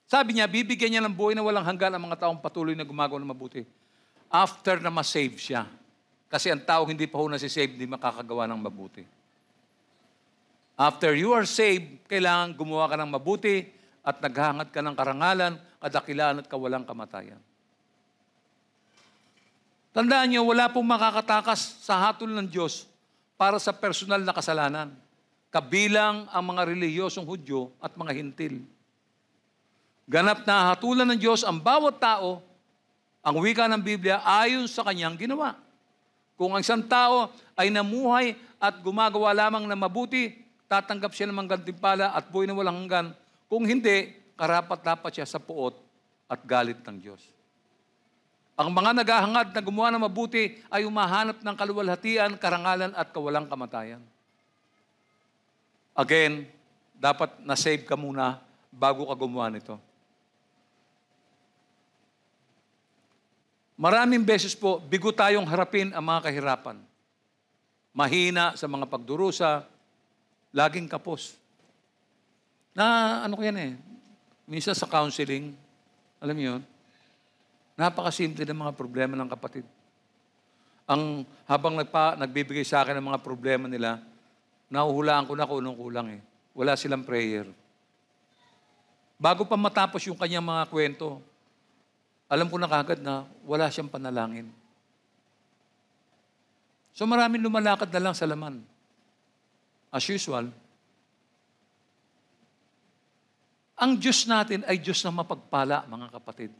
sabi niya, bibigyan niya ng buhay na walang hanggan ang mga taong patuloy na gumagawa ng mabuti. After na ma-save siya. Kasi ang tao hindi pa ho nasi-save, hindi makakagawa ng mabuti. After you are saved, kailangan gumawa ka ng mabuti at naghahangad ka ng karangalan, kadakilaan at kawalang kamatayan. Tandaan niyo, wala pong makakatakas sa hatol ng Diyos para sa personal na kasalanan. Kabilang ang mga relihiyosong Hudyo at mga Hintil. Ganap na hatulan ng Diyos ang bawat tao, ang wika ng Biblia, ayon sa kanyang ginawa. Kung ang isang tao ay namuhay at gumagawa lamang ng mabuti, tatanggap siya ng gantimpala at buhay na walang hanggan. Kung hindi, karapat-dapat siya sa puot at galit ng Diyos. Ang mga naghahangad na gumawa ng mabuti ay umahanap ng kaluwalhatian, karangalan at kawalang kamatayan. Again, dapat na-save ka muna bago ka gumawa nito. Maraming beses po, bigo tayong harapin ang mga kahirapan. Mahina sa mga pagdurusa, laging kapos. Ano ko yan eh, minsan sa counseling, alam niyo yun, napakasimple ng mga problema ng kapatid. Habang nagbibigay sa akin ng mga problema nila, nahuhulaan ko na kung anong kulang eh. Wala silang prayer. Bago pa matapos yung kanyang mga kwento, alam ko na kagad na wala siyang panalangin. So maraming lumalakad na lang sa laman. As usual, ang Diyos natin ay Diyos na mapagpala, mga kapatid.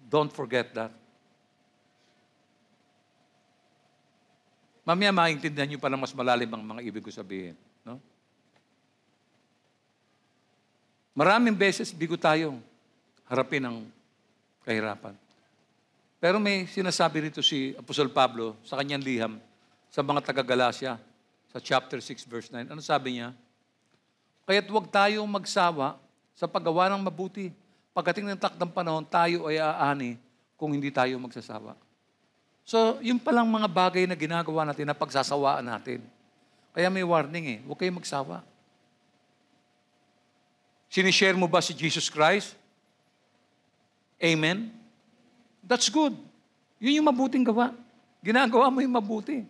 Don't forget that. Mamaya maintindihan niyo pa ng mas malalim ang mga ibig ko sabihin. No? Maraming beses, bigo tayong harapin ang kahirapan. Pero may sinasabi rito si Apostol Pablo sa kanyang liham sa mga taga-Galacia sa chapter 6 verse 9. Ano sabi niya? Kaya't huwag tayong magsawa sa paggawa ng mabuti. Pagdating ng takdang panahon, tayo ay aani kung hindi tayo magsasawa. So, yung palang mga bagay na ginagawa natin na pagsasawaan natin. Kaya may warning eh, huwag kayong magsawa. Sinishare mo ba si Jesus Christ? Amen? That's good. Yun yung mabuting gawa. Ginagawa mo yung mabuti.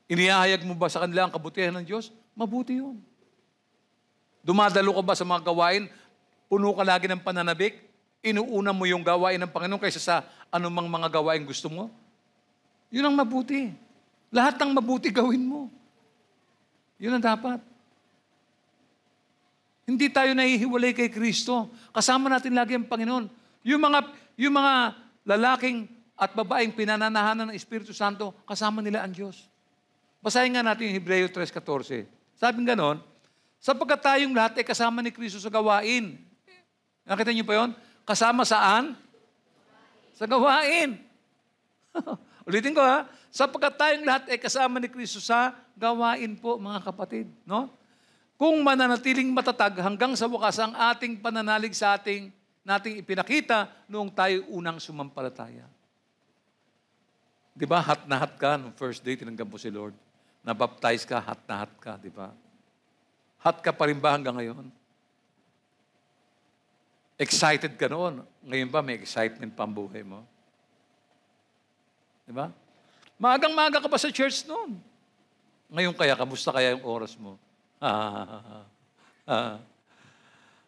Inihahayag mo ba sa kanila ang kabutihan ng Diyos? Mabuti yun. Dumadalo ka ba sa mga gawain? Puno ka lagi ng pananabik? Inuuna mo yung gawain ng Panginoon kaysa sa anumang mga gawain gusto mo? Yun ang mabuti. Lahat ng mabuti gawin mo. Yun ang dapat. Hindi tayo nahihiwalay kay Kristo. Kasama natin lagi ang Panginoon. Yung mga lalaking at babaeng pinananahanan ng Espiritu Santo, kasama nila ang Diyos. Basahin nga natin yung Hebreo 3:14. Sabi nga ganon, sapagkat tayong lahat ay kasama ni Kristo sa gawain. Nakita niyo pa yun? Kasama saan? Sa gawain. Ulitin ko ha. Sapagkat tayong lahat ay kasama ni Kristo sa gawain po, mga kapatid. No? Kung mananatiling matatag hanggang sa wakas ang ating pananalig sa nating ipinakita noong tayo unang sumampalataya. Di ba, hat na hat ka nung first day, tinanggap mo si Lord. Nabaptize ka, hat na hat ka, di ba? Hat ka pa rin ba hanggang ngayon? Excited ka noon. Ngayon ba may excitement pa ang buhay mo? Di ba? Maagang-maaga ka pa sa church noon. Ngayon kaya, kamusta kaya yung oras mo?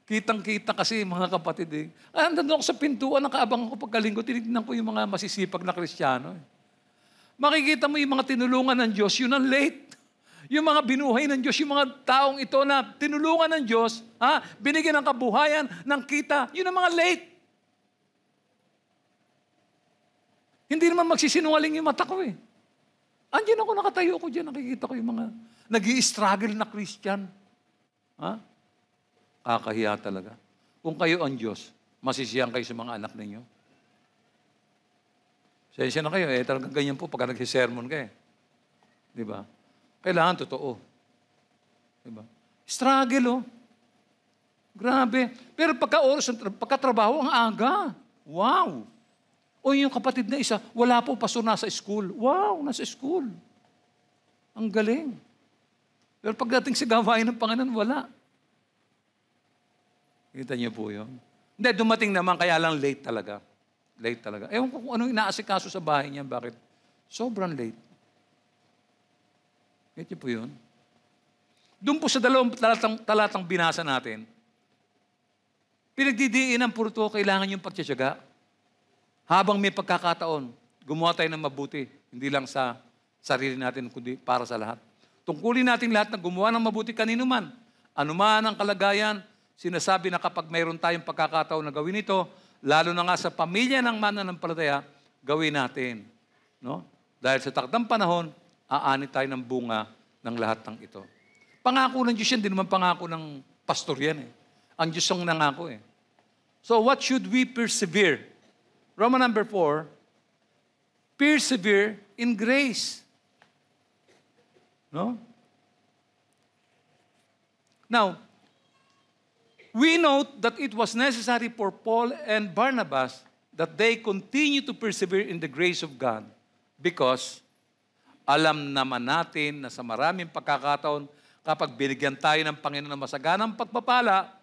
Kitang-kita kasi mga kapatid eh. Nandun ako sa pintuan, nakaabang ako pagkalinggo, tinignan ko yung mga masisipag na Kristiyano. Makikita mo yung mga tinulungan ng Diyos, yun ang late. Yung mga binuhay ng Diyos, yung mga taong ito na tinulungan ng Diyos, binigyan ng kabuhayan, ng kita, yun ang mga late. Hindi naman magsisinungaling yung mata ko eh. Andiyan ako, nakatayo ko dyan, nakikita ko yung mga nag-i-struggle na Christian. Kakahiya talaga. Kung kayo ang Diyos, masisiyang kayo sa mga anak ninyo. Sensya na kayo, talagang ganyan po pagka nag-sermon kayo. Di ba? Kailangan totoo. Di ba? Struggle, oh. Grabe. Pero pagkatrabaho, ang aga. Wow. O yung kapatid na isa, wala po, pastor nasa school. Wow, nasa school. Ang galing. Pero pagdating sa gawain ng Panginoon, wala. Kita niyo po yun? Hindi, dumating naman, kaya lang late talaga. Late talaga. Ewan ko kung anong inaasikaso sa bahay niya, bakit? Sobrang late. Kita niyo po yun? Doon po sa dalawang talatang binasa natin, pinagdidiin ang puro kailangan yung pagtsatsaga. Habang may pagkakataon, gumawa tayo ng mabuti, hindi lang sa sarili natin, kundi para sa lahat. Tungkulin natin lahat na gumawa ng mabuti kanino man. Anuman ang kalagayan, sinasabi na kapag mayroon tayong pagkakataon na gawin ito, lalo na nga sa pamilya ng mananampalataya, gawin natin. No? Dahil sa takdang panahon, aani tayo ng bunga ng lahat ng ito. Pangako ng Diyos yan, di naman pangako ng pastor yan eh. Ang Diyos ang nangako eh. So what should we persevere? Roman number 4, persevere in grace. No? Now, we note that it was necessary for Paul and Barnabas that they continue to persevere in the grace of God because alam naman natin na sa maraming pagkakataon, kapag binigyan tayo ng Panginoon ng masaganang pagpapala,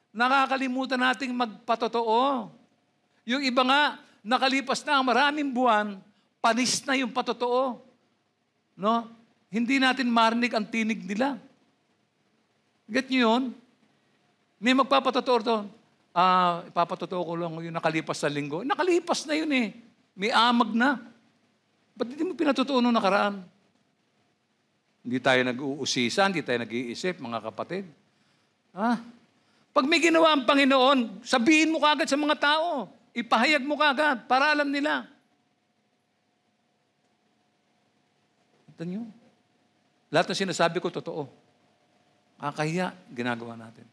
nakakalimutan nating magpatotoo. Yung iba nga, nakalipas na ang maraming buwan, panis na yung patotoo. No? Hindi natin marinig ang tinig nila. Get nyo yun? May magpapatotoo doon. Ipapatotoo ko lang yung nakalipas sa linggo. Nakalipas na yun eh. May amag na. Ba't hindi mo pinatotoo nung nakaraan? Hindi tayo nag-uusisa, hindi tayo nag-iisip, mga kapatid. Pag may ginawa ang Panginoon, sabihin mo kagad sa mga tao. Ipahayag mo kagad para alam nila. Ito nyo. Lahat ng sinasabi ko, totoo. Kakahiya, ginagawa natin.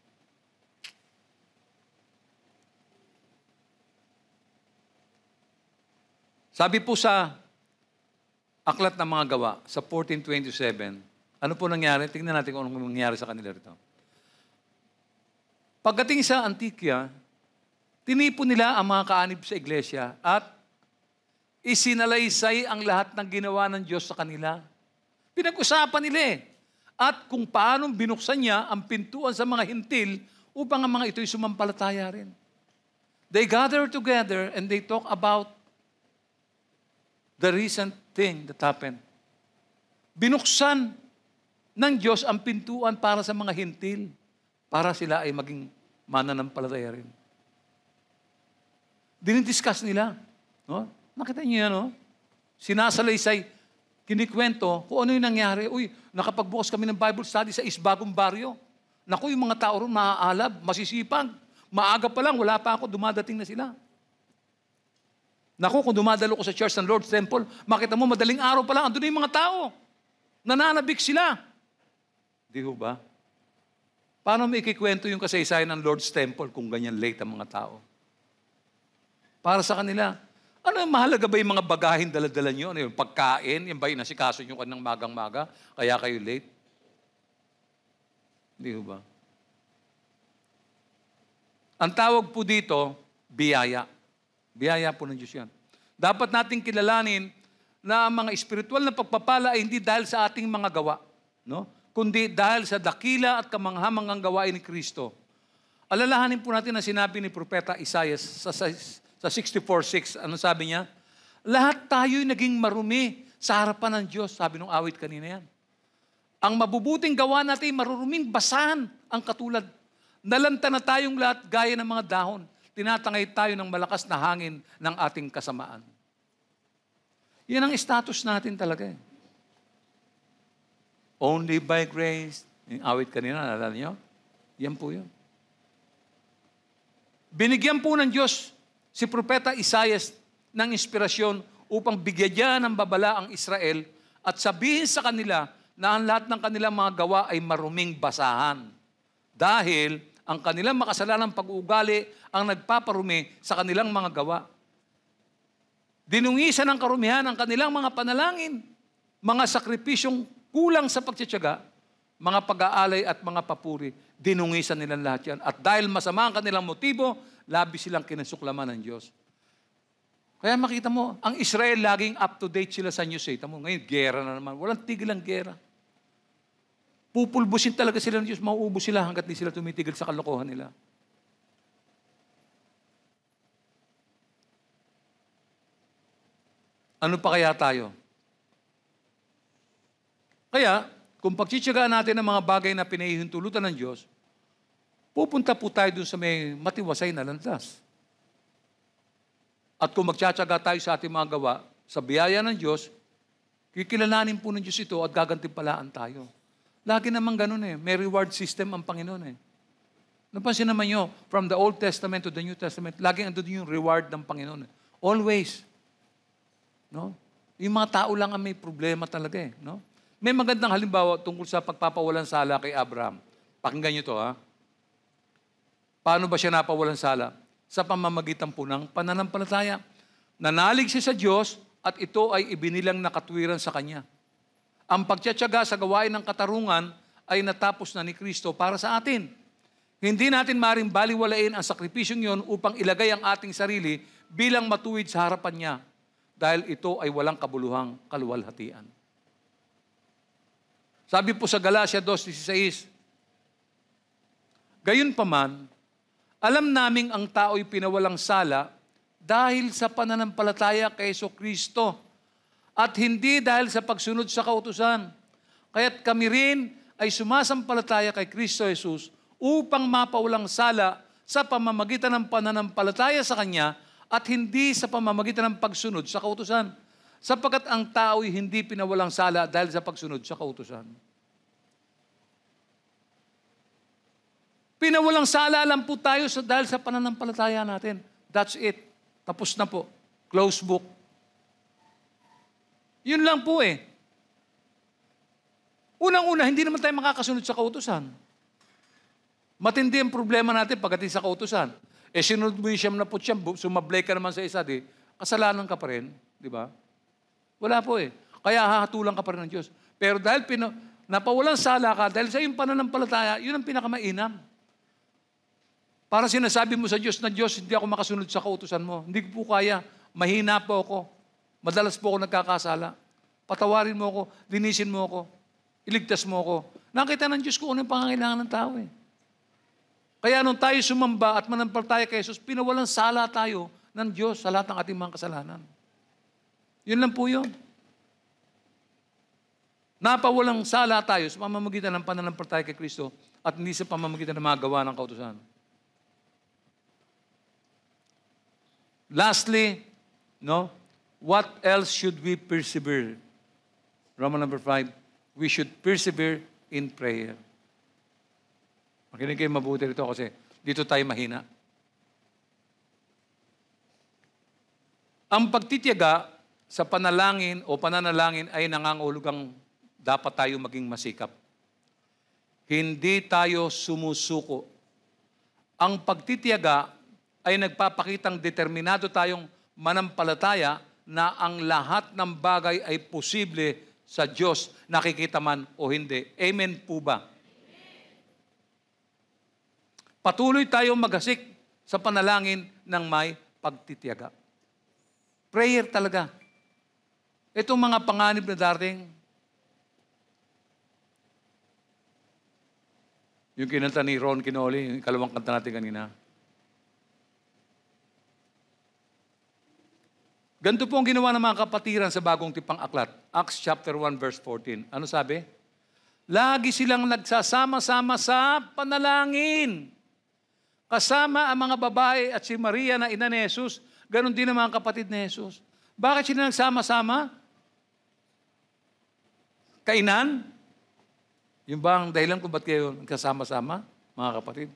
Sabi po sa Aklat ng Mga Gawa, sa 14:27, ano po nangyari? Tingnan natin kung anong nangyari sa kanila rito. Pagdating sa Antioquia, tinipon nila ang mga kaanib sa iglesia at isinalaysay ang lahat ng ginawa ng Diyos sa kanila. Pinag-usapan nila eh. At kung paanong binuksan niya ang pintuan sa mga hintil upang ang mga ito'y sumampalataya rin. They gather together and they talk about the recent thing that happened. Binuksan ng Diyos ang pintuan para sa mga hintil, para sila ay maging mananampalataya rin. Dinidiscuss nila. No? Nakita niyo yan, no? Sinasalaysay, kinikwento kung ano yung nangyari. Uy, nakapagbukas kami ng Bible study sa Isbagong Baryo. Naku, yung mga tao ron maaalab, masisipag. Maaga pa lang, wala pa ako, dumadating na sila. Naku, kung dumadalo ko sa church ng Lord's Temple, makita mo, madaling araw pa lang, andun na yung mga tao. Nananabik sila. Di ho ba? Paano may ikikwento yung kasaysayan ng Lord's Temple kung ganyan late ang mga tao? Para sa kanila, ano yung mahalaga ba yung mga bagahin dala-dala nyo? Ano yung pagkain? Yung ba yung nasikaso nyo kanang magang-maga? Kaya kayo late? Di ho ba? Ang tawag po dito, biyaya. Biyaya po ng Diyos yan. Dapat nating kilalanin na ang mga espiritual na pagpapala ay hindi dahil sa ating mga gawa, no? Kundi dahil sa dakila at kamanghamangang gawain ni Kristo. Alalahanin po natin na sinabi ni Propeta Isaiah sa 64:6. Ano sabi niya? Lahat tayo'y naging marumi sa harapan ng Diyos. Sabi nung awit kanina yan. Ang mabubuting gawa natin, maruruming basahan ang katulad. Nalanta na tayong lahat gaya ng mga dahon. Tinatangay tayo ng malakas na hangin ng ating kasamaan. Yan ang status natin talaga eh. Only by grace. Yung awit kanina, nalala niyo? Yan po yun. Binigyan po ng Diyos si Propeta Isaiah ng inspirasyon upang bigyan niya ng babala ang Israel at sabihin sa kanila na ang lahat ng kanilang mga gawa ay maruming basahan. Dahil ang kanilang makasalanang pag-uugali ang nagpaparumi sa kanilang mga gawa. Dinungisan ng karumihan ang kanilang mga panalangin, mga sakripisyong kulang sa pagtsatsaga, mga pag-aalay at mga papuri. Dinungisan nilang lahat yan. At dahil masama ang kanilang motibo, labis silang kinasuklaman ng Diyos. Kaya makita mo, ang Israel laging up-to-date sila sa news. Tamo, ngayon, gera na naman. Walang tigil ang gera. Pupulbusin talaga sila ng Diyos, mauubos sila hanggat di sila tumitigil sa kalokohan nila. Ano pa kaya tayo? Kaya, kung pagtsitsagaan natin ang mga bagay na pinahihintulutan ng Diyos, pupunta po tayo dun sa may matiwasay na landas. At kung magtsatsaga tayo sa ating mga gawa, sa biyaya ng Diyos, kikilalanin po ng Diyos ito at gagantimpalaan tayo. Lagi naman ganun eh. May reward system ang Panginoon eh. Napansin naman nyo, from the Old Testament to the New Testament, laging andun yung reward ng Panginoon eh. Always. No? Yung mga tao lang ang may problema talaga eh. No? May magandang halimbawa tungkol sa pagpapawalan sala kay Abraham. Pakinggan nyo to ha. Paano ba siya napawalang sala? Sa pamamagitan po ng pananampalataya. Nanalig siya sa Diyos at ito ay ibinilang na katwiran sa Kanya. Ang pagtsatsaga sa gawain ng katarungan ay natapos na ni Kristo para sa atin. Hindi natin maring baliwalain ang sakripisyong yon upang ilagay ang ating sarili bilang matuwid sa harapan niya dahil ito ay walang kabuluhang kaluwalhatian. Sabi po sa Galatia 2:16, gayunpaman, alam naming ang tao'y pinawalang sala dahil sa pananampalataya kay Jesucristo at hindi dahil sa pagsunod sa kautusan. Kaya't kami rin ay sumasampalataya kay Kristo Jesus upang mapawalang sala sa pamamagitan ng pananampalataya sa Kanya at hindi sa pamamagitan ng pagsunod sa kautusan. Sapagkat ang tao'y hindi pinawalang sala dahil sa pagsunod sa kautusan. Pinawalang sala lang po tayo dahil sa pananampalataya natin. That's it. Tapos na po. Close book. Yun lang po eh. Unang-una, hindi naman tayo makakasunod sa kautusan. Matindi ang problema natin pagdating sa kautusan. Eh, sinunod mo yung 79, sumablay ka naman sa isa, kasalanan ka pa rin. Di ba? Wala po eh. Kaya hahatulan ka pa rin ng Diyos. Pero dahil napawalang sala ka, dahil sa iyong pananampalataya, yun ang pinakamainam. Para sinasabi mo sa Diyos na, Diyos, hindi ako makasunod sa kautusan mo. Hindi ko po kaya. Mahina po ako. Madalas po ako nagkakasala. Patawarin mo ako. Linisin mo ako. Iligtas mo ako. Nakita ng Diyos kung ano yung pangangailangan ng tao eh. Kaya nung tayo sumamba at manampalataya kay Jesus, pinawalang sala tayo ng Diyos sa lahat ng ating mga kasalanan. Yun lang po yun. Napawalang sala tayo sa pamamagitan ng pananampalataya kay Kristo at hindi sa pamamagitan ng mga gawa ng kautusan. Lastly, what else should we persevere? Roman number 5, we should persevere in prayer. Makinig kayo mabuti rito kasi dito tayo mahina. Ang pagtitiyaga sa panalangin o pananalangin ay nangangahulugang dapat tayo maging masikap. Hindi tayo sumusuko. Ang pagtitiyaga ay nagpapakitang determinado tayong manampalataya na ang lahat ng bagay ay posible sa Diyos, nakikita man o hindi. Amen po ba? Patuloy tayong maghasik sa panalangin ng may pagtitiyaga. Prayer talaga. Itong mga panganib na darating, yung kinanta ni Ron Quinoli, yung ikalawang kanta natin kanina. Ganito po ang ginawa ng mga kapatiran sa bagong tipang aklat. Acts chapter 1 verse 14. Ano sabi? Lagi silang nagsasama-sama sa panalangin. Kasama ang mga babae at si Maria na ina ni Jesus. Ganon din ang mga kapatid ni Jesus. Bakit sila nagsama-sama? Kainan? Yung ba ang dahilan kung ba't kayo nagkasama-sama, mga kapatid?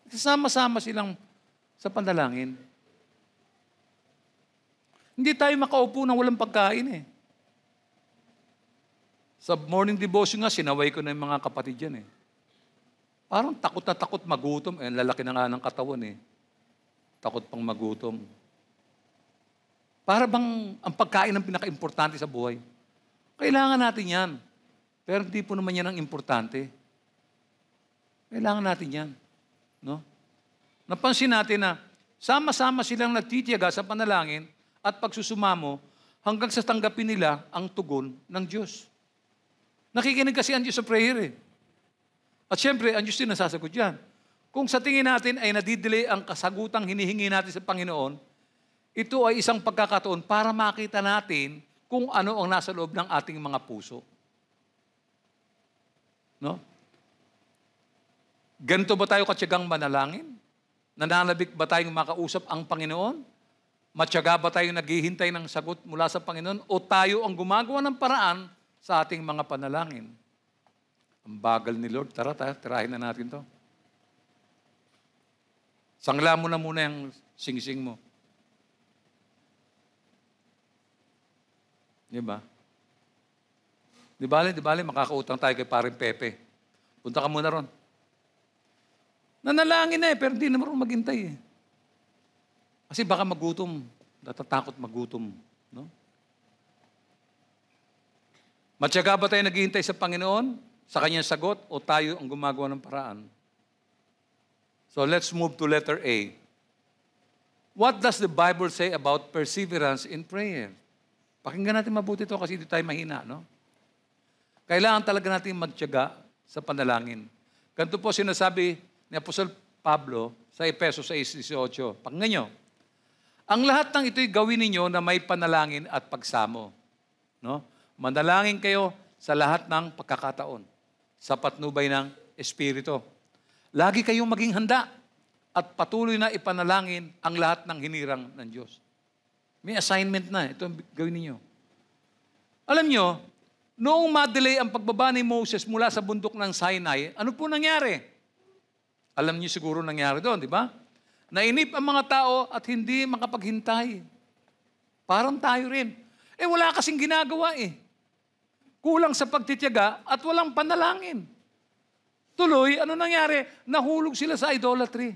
Nagsasama-sama silang sa panalangin. Hindi tayo makaupo na walang pagkain eh. Sa morning devotion nga, sinaway ko na yung mga kapatid yan eh. Parang takot na takot magutom. Eh, lalaki na nga ng katawan eh. Takot pang magutom. Para bang ang pagkain ang pinaka-importante sa buhay? Kailangan natin yan. Pero hindi po naman yan ang importante. Kailangan natin yan. No? Napansin natin na sama-sama silang nagtitiyaga sa panalangin at pagsusumamo hanggang sa tanggapin nila ang tugon ng Diyos. Nakikinig kasi ang Diyos sa prayer eh. At syempre, ang Diyos din nasasagot yan. Kung sa tingin natin ay nadidelay ang kasagutang hinihingi natin sa Panginoon, ito ay isang pagkakataon para makita natin kung ano ang nasa loob ng ating mga puso. No? Ganito ba tayo katyagang manalangin? Nananabik ba tayong makausap ang Panginoon? Matyaga ba tayong naghihintay ng sagot mula sa Panginoon? O tayo ang gumagawa ng paraan sa ating mga panalangin? Ang bagal ni Lord. Tara, tirahin na natin to. Sangla mo na muna yung sing-sing mo. Di ba? Di bale, makakautang tayo kay paring Pepe. Punta ka muna ron. Nanalangin na pero hindi na marunong maghintay eh. Kasi baka magutom. Natatakot magutom. No? Matyaga ba tayo naghihintay sa Panginoon? Sa Kanyang sagot? O tayo ang gumagawa ng paraan? So let's move to letter A. What does the Bible say about perseverance in prayer? Pakinggan natin mabuti ito kasi hindi tayo mahina, no? Kailangan talaga natin magtiyaga sa panalangin. Ganito po sinasabi ni Apostol Pablo sa Efeso 6:18. Pakinggan nyo. Ang lahat ng ito'y gawin ninyo na may panalangin at pagsamo. No? Manalangin kayo sa lahat ng pagkakataon. Sa patnubay ng Espiritu. Lagi kayong maging handa at patuloy na ipanalangin ang lahat ng hinirang ng Diyos. May assignment na. Ito ang gawin ninyo. Alam nyo, noong ma-delay ang pagbaba ni Moses mula sa bundok ng Sinai, ano po nangyari? Alam niyo siguro nangyari doon, di ba? Nainip ang mga tao at hindi makapaghintay. Parang tayo rin. Wala kasing ginagawa eh. Kulang sa pagtitiyaga at walang panalangin. Tuloy, ano nangyari? Nahulog sila sa idolatry.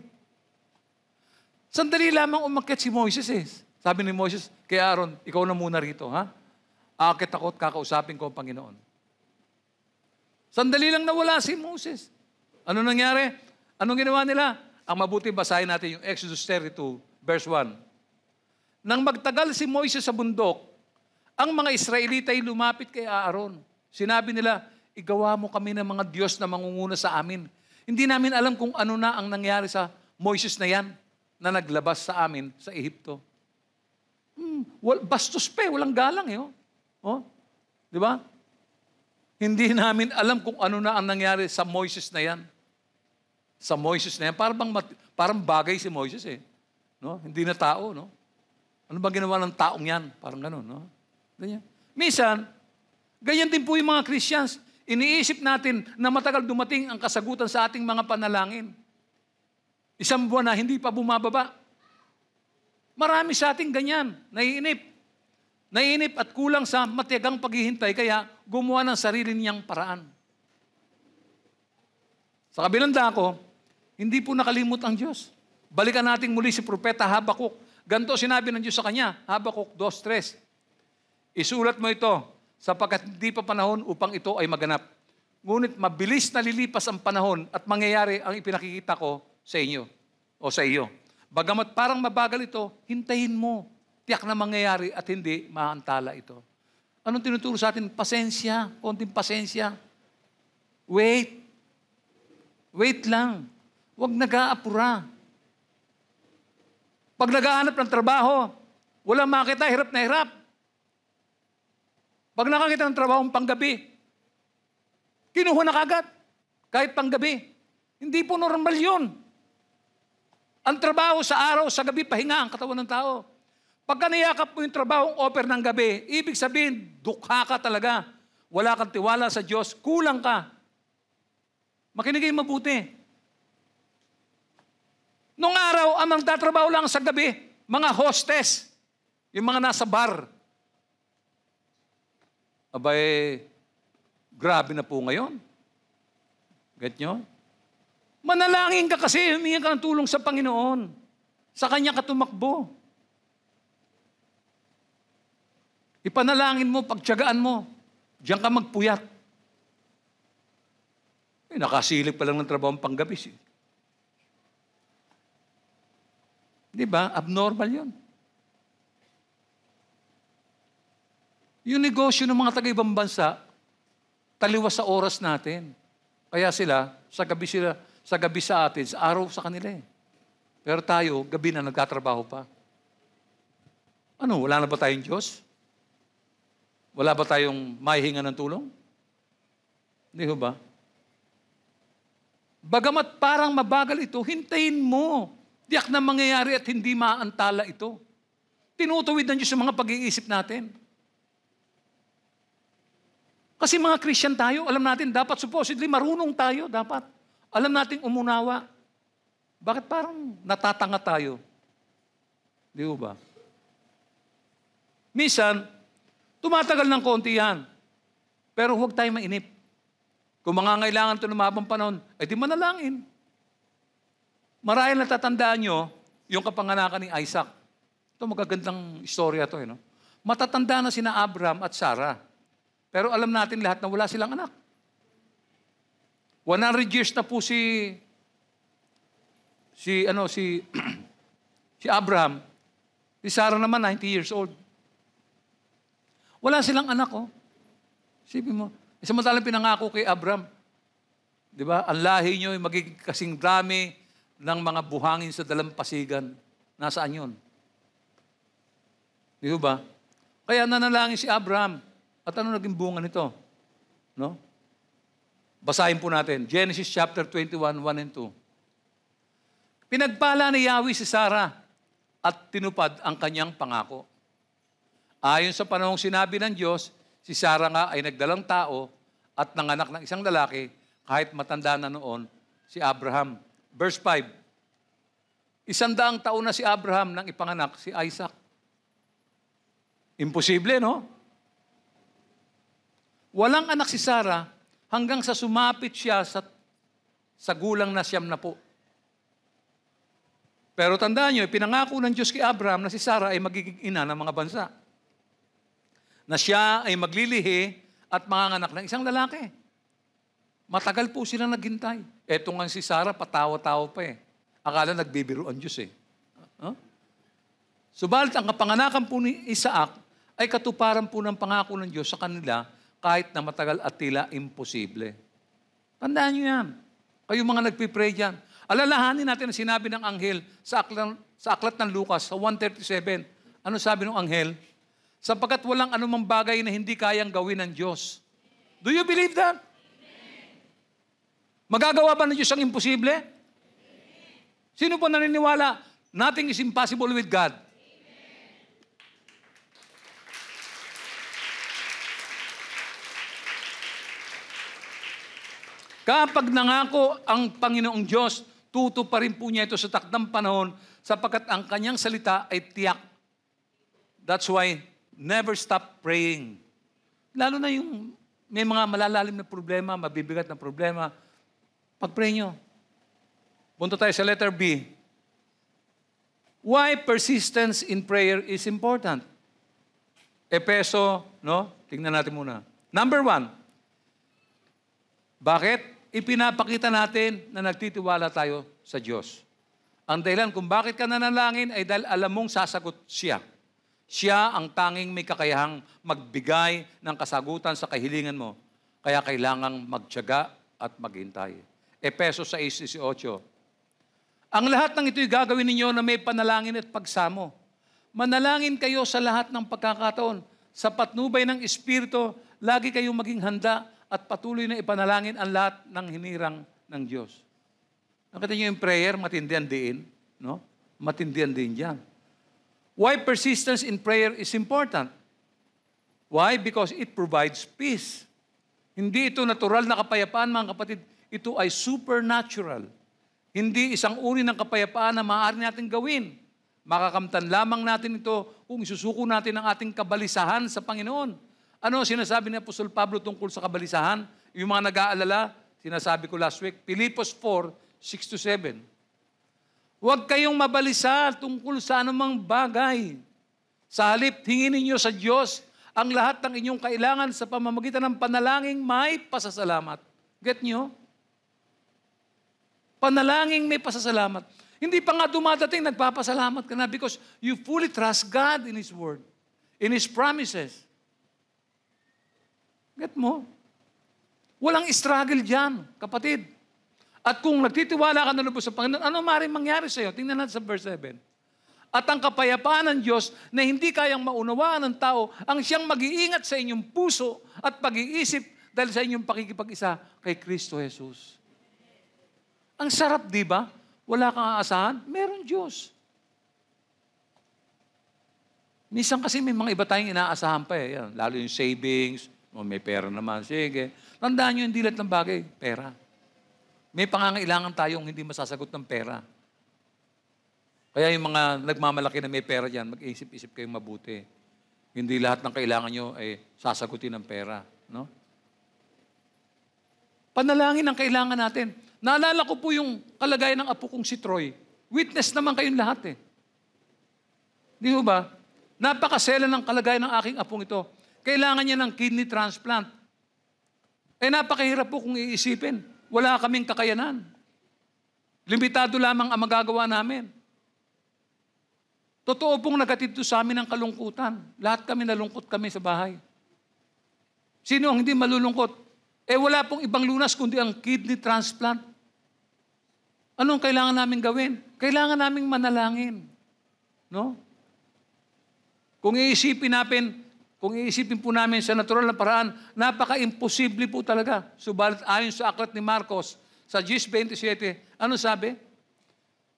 Sandali lamang umakyat si Moises eh. Sabi ni Moses kay Aaron, ikaw na muna rito, ha? Aakit ako at kakausapin ko ang Panginoon. Sandali lang nawala si Moses. Ano nangyari? Anong ginawa nila? Ang mabuti basahin natin yung Exodus 32, verse 1. Nang magtagal si Moises sa bundok, ang mga Israelita ay lumapit kay Aaron. Sinabi nila, igawa mo kami ng mga Diyos na mangunguna sa amin. Hindi namin alam kung ano na ang nangyari sa Moises na yan na naglabas sa amin sa Ehipto. Bastos pa eh, walang galang eh. Oh. Di ba? Hindi namin alam kung ano na ang nangyari sa Moises na yan. Sa Moises na yan. Parang bagay si Moises eh. No? Hindi na tao, no? Ano ba ginawa ng taong yan? Parang gano'n, no? Ganyan. Minsan, ganyan din po yung mga Christians. Iniisip natin na matagal dumating ang kasagutan sa ating mga panalangin. Isang buwan na hindi pa bumababa. Marami sa ating ganyan. Naiinip. Naiinip at kulang sa matiyagang paghihintay kaya gumawa ng sarili niyang paraan. Sa kabilang dako, hindi po nakalimot ang Diyos. Balikan natin muli si Propeta Habakuk. Ganito sinabi ng Diyos sa kanya, Habakuk 2:3. Isulat mo ito sapagkat hindi pa panahon upang ito ay maganap. Ngunit mabilis na lilipas ang panahon at mangyayari ang ipinakikita ko sa inyo o sa iyo. Bagamat parang mabagal ito, hintayin mo. Tiyak na mangyayari at hindi maantala ito. Anong tinuturo sa atin? Pasensya, konting pasensya. Wait. Wait lang. Huwag nag-aapura. Pag naghahanap ng trabaho, walang makita, hirap na hirap. Pag nakakita ng trabaho panggabi, kinuha na kagad. Kahit panggabi. Hindi po normal yun. Ang trabaho sa araw, sa gabi, pahinga ang katawan ng tao. Pagka niyakap mo yung trabahong offer ng gabi, ibig sabihin, dukha ka talaga. Wala kang tiwala sa Diyos, kulang ka. Makinig kayo mabuti. Nung araw, ang magtatrabaho lang sa gabi, mga hostess, yung mga nasa bar. Abay, grabe na po ngayon. Get nyo? Manalangin ka kasi, humingi ka ng tulong sa Panginoon. Sa Kanya ka tumakbo. Ipanalangin mo, pagtiyagaan mo. Diyan ka magpuyat. Nakasilip pa lang ng trabaho ang panggabi. Di ba? Abnormal yun. Yung negosyo ng mga taga-ibang bansa, taliwas sa oras natin. Kaya sila, sa gabi sa atin, sa araw sa kanila eh. Pero tayo, gabi na nagtatrabaho pa. Ano, wala na ba tayong Diyos? Wala ba tayong mahihinga ng tulong? Hindi ho ba? Bagamat parang mabagal ito, hintayin mo. Tiyak na mangyayari at hindi maantala ito. Tinutuwid ng Diyos sa mga pag-iisip natin. Kasi mga Christian tayo, alam natin, dapat supposedly marunong tayo, dapat. Alam natin umunawa. Bakit parang natatanga tayo? Di ba? Minsan, tumatagal ng konti yan. Pero huwag tayo mainip. Kung mangangailangan ito ng mahabang panahon, ay di manalangin. Marahil natatandaan nyo yung kapanganakan ni Isaac. Ito magagandang istorya to. No? Matatanda na sina Abraham at Sarah. Pero alam natin lahat na wala silang anak. 100 years na po si Abraham. Si Sarah naman 90 years old. Wala silang anak, oh. Isipin mo. Samantalang pinangako kay Abraham, di ba? Ang lahi nyo ay magiging kasing dami ng mga buhangin sa dalampasigan. Nasaan yun? Di ba? Kaya nanalangin si Abraham. At ano naging bunga nito? No? Basahin po natin. Genesis chapter 21, 1 and 2. Pinagpala ni Yahweh si Sarah at tinupad ang kanyang pangako. Ayon sa panahong sinabi ng Diyos, si Sarah nga ay nagdalang tao at nanganak ng isang lalaki kahit matanda na noon si Abraham. Verse 5. 100 taon na si Abraham nang ipanganak si Isaac. Imposible, no? Walang anak si Sarah hanggang sa sumapit siya sa gulang na 90. Pero tandaan nyo, pinangako ng Diyos kay Abraham na si Sarah ay magiging ina ng mga bansa. Na siya ay maglilihi at manganganak ng isang lalaki. Matagal po sila naghintay. Eto nga si Sarah, patawa-tawa pa eh. Akala nagbibiro ang Diyos eh. Huh? Subalit ang kapanganakan po ni Isaac ay katuparan po ng pangako ng Diyos sa kanila kahit na matagal at tila imposible. Tandaan nyo yan. Kayo mga nagpipray dyan. Alalahanin natin ang sinabi ng anghel sa aklat ng Lucas, sa 137. Ano sabi ng anghel? Sapagkat walang anumang bagay na hindi kayang gawin ng Diyos. Do you believe that? Magagawa ba ng Diyos ang imposible? Sino po naniniwala? Nothing is impossible with God. Kapag nangako ang Panginoong Diyos, tutuparin po niya ito sa takdang panahon sapagkat ang kanyang salita ay tiyak. That's why, never stop praying. Lalo na yung may mga malalalim na problema, mabibigat na problema, pag-pray nyo. Punta tayo sa letter B. Why persistence in prayer is important? Epeso, no? Tingnan natin muna. Number 1. Bakit? Ipinapakita natin na nagtitiwala tayo sa Diyos. Ang dahilan kung bakit ka nanalangin ay dahil alam mong sasagot siya. Siya ang tanging may kakayahang magbigay ng kasagutan sa kahilingan mo. Kaya kailangang magtiyaga at maghintay. Epeso 6:18. Ang lahat ng ito'y gagawin ninyo na may panalangin at pagsamo. Manalangin kayo sa lahat ng pagkakataon. Sa patnubay ng Espiritu, lagi kayong maging handa at patuloy na ipanalangin ang lahat ng hinirang ng Diyos. Nakita niyo yung prayer, matindihan din, no? Matindihan din yan. Why persistence in prayer is important? Why? Because it provides peace. Hindi ito natural na kapayapaan, mga kapatid. Ito ay supernatural. Hindi isang uri ng kapayapaan na maaari natin gawin. Makakamtan lamang natin ito kung isusuko natin ang ating kabalisahan sa Panginoon. Ano sinasabi ni Apostol Pablo tungkol sa kabalisahan? Yung mga nag-aalala, sinasabi ko last week, Filipos 4:6-7. Huwag kayong mabalisa tungkol sa anumang bagay. Sa halip, hingin ninyo sa Diyos ang lahat ng inyong kailangan sa pamamagitan ng panalangin may pasasalamat. Get nyo? Panalangin may pasasalamat. Hindi pa nga dumadating, nagpapasalamat ka na because you fully trust God in His Word, in His promises. Get mo? Walang struggle dyan, kapatid. At kung nagtitiwala ka na lubos sa Panginoon, ano maaaring mangyari sa iyo? Tingnan natin sa verse 7. At ang kapayapaan ng Diyos na hindi kayang maunawaan ng tao, ang siyang mag-iingat sa inyong puso at pag-iisip dahil sa inyong pakikipag-isa kay Kristo Jesus. Ang sarap, di ba? Wala kang aasahan, meron Diyos. Minsan kasi may mga iba tayong inaasahan pa eh. Yan, lalo yung savings, may pera naman, sige. Tandaan nyo yung dilat ng bagay, pera. May pangangailangan tayong hindi masasagot ng pera. Kaya yung mga nagmamalaki na may pera dyan, mag-isip-isip kayong mabuti. Hindi lahat ng kailangan nyo ay sasagutin ng pera. No? Panalangin ang kailangan natin. Naalala ko po yung kalagayan ng apo kong si Troy. Witness naman kayong lahat eh. Di ba? Napakasela ng kalagayan ng aking apong ito. Kailangan niya ng kidney transplant. Napakahirap po kung iisipin. Wala kaming kakayanan. Limitado lamang ang magagawa namin. Totoo pong nagatid sa amin ng kalungkutan. Lahat kami nalungkot kami sa bahay. Sino ang hindi malulungkot? Wala pong ibang lunas kundi ang kidney transplant. Anong kailangan namin gawin? Kailangan naming manalangin. No? Kung iisipin po namin sa natural na paraan, napaka-imposible po talaga. Subalit ayon sa aklat ni Marcos, sa 10:27, ano sabi?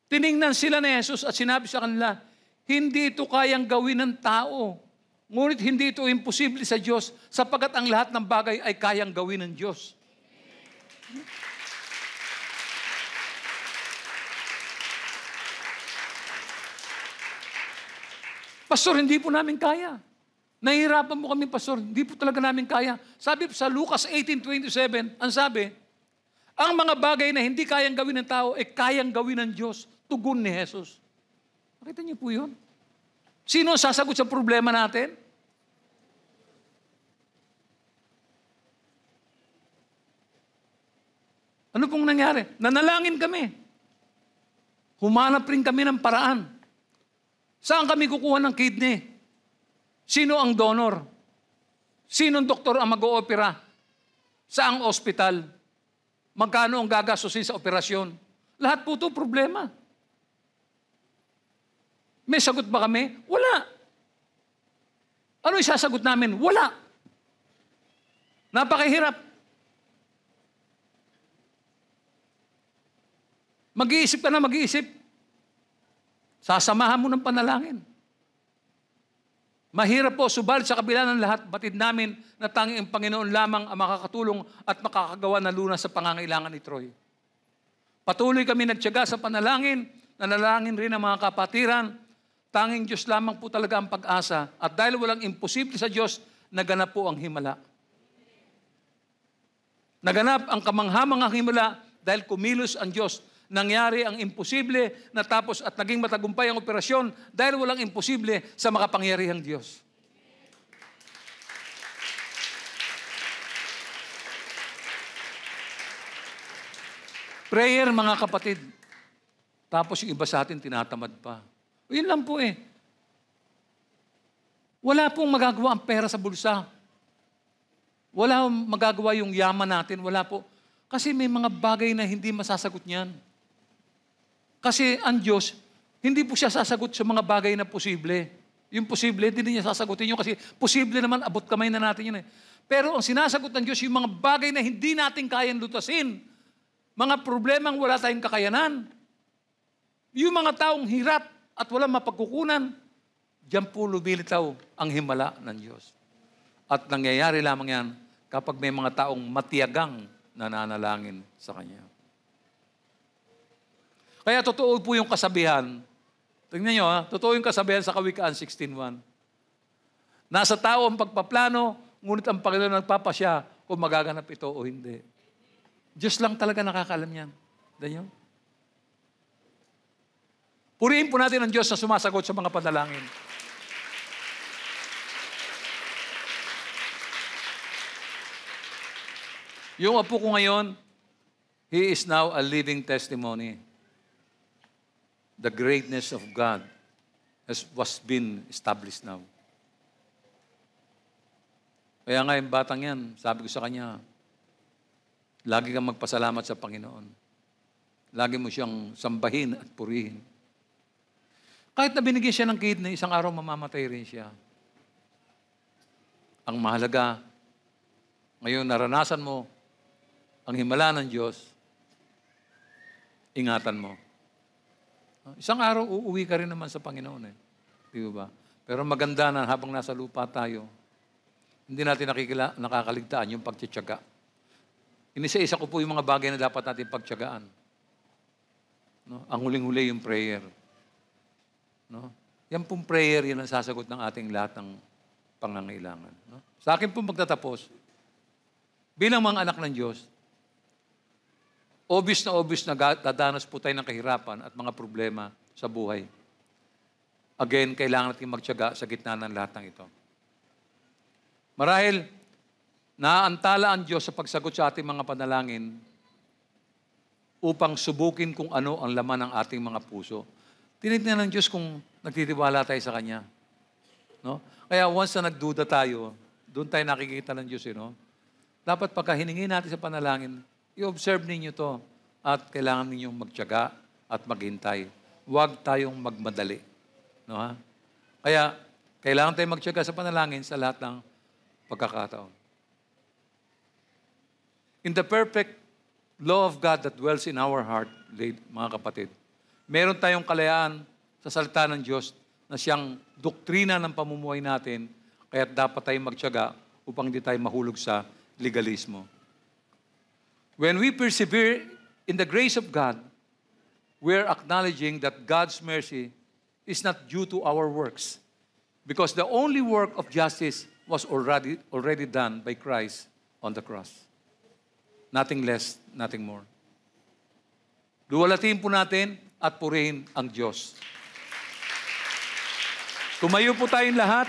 Tiningnan sila ni Jesus at sinabi sa kanila, hindi ito kayang gawin ng tao. Ngunit hindi ito imposible sa Diyos, sapagkat ang lahat ng bagay ay kayang gawin ng Diyos. Pastor, hindi po namin kaya. Nahihirapan mo kami, Pastor. Hindi po talaga namin kaya. Sabi sa Lucas 18:27, ang sabi, ang mga bagay na hindi kayang gawin ng tao, kayang gawin ng Diyos. Tugon ni Jesus. Nakita niyo po yun? Sino ang sasagot sa problema natin? Ano pong nangyari? Nanalangin kami. Humanap rin kami ng paraan. Saan kami kukuha ng kidney? Sino ang donor? Sinong doktor ang mag-oopera? Saang ospital? Magkano ang gagastusin sa operasyon? Lahat po ito problema. May sagot ba kami? Wala. Ano isasagot namin? Wala. Napakahirap. Mag-iisip ka na, mag-iisip. Sasamahan mo ng panalangin. Mahirap po, subalit sa kabila ng lahat, batid namin na tanging ang Panginoon lamang ang makakatulong at makakagawa ng lunas sa pangangailangan ni Troy. Patuloy kami nagtiyaga sa panalangin, nanalangin rin ang mga kapatiran. Tanging Diyos lamang po talaga ang pag-asa. At dahil walang imposible sa Diyos, naganap po ang himala. Naganap ang kamanghamanghang himala dahil kumilos ang Diyos. Nangyari ang imposible na tapos at naging matagumpay ang operasyon dahil walang imposible sa makapangyarihang Diyos. Prayer, mga kapatid. Tapos yung iba sa atin tinatamad pa. Yun lang po eh. Wala pong magagawa ang pera sa bulsa. Wala magagawa yung yaman natin. Wala po. Kasi may mga bagay na hindi masasagot niyan. Kasi ang Diyos, hindi po siya sasagot sa mga bagay na posible. Yung posible, hindi niya sasagutin yun kasi posible naman, abot kamay na natin yun eh. Pero ang sinasagot ng Diyos, yung mga bagay na hindi natin kayang lutasin, mga problemang wala tayong kakayanan, yung mga taong hirap at walang mapagkukunan, diyan po lumilitaw ang himala ng Diyos. At nangyayari lamang yan kapag may mga taong matiyagang nananalangin sa Kanya. Kaya totoo po yung kasabihan. Tingnan nyo totoo yung kasabihan sa Kawikaan 16:1. Nasa tao ang pagpaplano, ngunit ang Panginoon nagpapasya kung magaganap ito o hindi. Diyos lang talaga nakakaalam yan. Tingnan nyo? Purihin po natin ang Diyos na sumasagot sa mga panalangin. Yung apo ko ngayon, he is now a living testimony. The greatness of God was been established now. Kaya nga yung batang yan, sabi ko sa kanya, lagi kang magpasalamat sa Panginoon. Lagi mo siyang sambahin at purihin. Kahit na binigyan siya ng kidney, isang araw mamamatay rin siya. Ang mahalaga, ngayon naranasan mo ang himala ng Diyos, ingatan mo. Isang araw, uuwi ka rin naman sa Panginoon eh. Di ba? Pero maganda na habang nasa lupa tayo, hindi natin nakakaligtaan yung pagtitiyaga. Inisa-isa ko po yung mga bagay na dapat natin pagtiyagaan. No? Ang huling-huli yung prayer. No? Yan pong prayer, yan ang sasagot ng ating lahat ng pangangailangan. No? Sa akin pong magtatapos, bilang mga anak ng Diyos, obvious na dadanas po tayo ng kahirapan at mga problema sa buhay. Again, kailangan natin magtiyaga sa gitna ng lahat ng ito. Marahil, naaantala ang Diyos sa pagsagot sa ating mga panalangin upang subukin kung ano ang laman ng ating mga puso. Tinignan ng Diyos kung nagtitiwala tayo sa Kanya. No? Kaya once na nagduda tayo, doon tayo nakikita ng Diyos. Dapat pagka hiningi natin sa panalangin, i-observe ninyo to at kailangan ninyong magtiyaga at maghintay. Huwag tayong magmadali. No, ha? Kaya, kailangan tayong magtiyaga sa panalangin sa lahat ng pagkakataon. In the perfect law of God that dwells in our heart, mga kapatid, meron tayong kalayaan sa salita ng Diyos na siyang doktrina ng pamumuhay natin, kaya dapat tayong magtiyaga upang hindi tayo mahulog sa legalismo. When we persevere in the grace of God, we're acknowledging that God's mercy is not due to our works, because the only work of justice was already done by Christ on the cross. Nothing less, nothing more. Luwalatiin po natin at purihin ang Diyos. Tumayo po tayong lahat.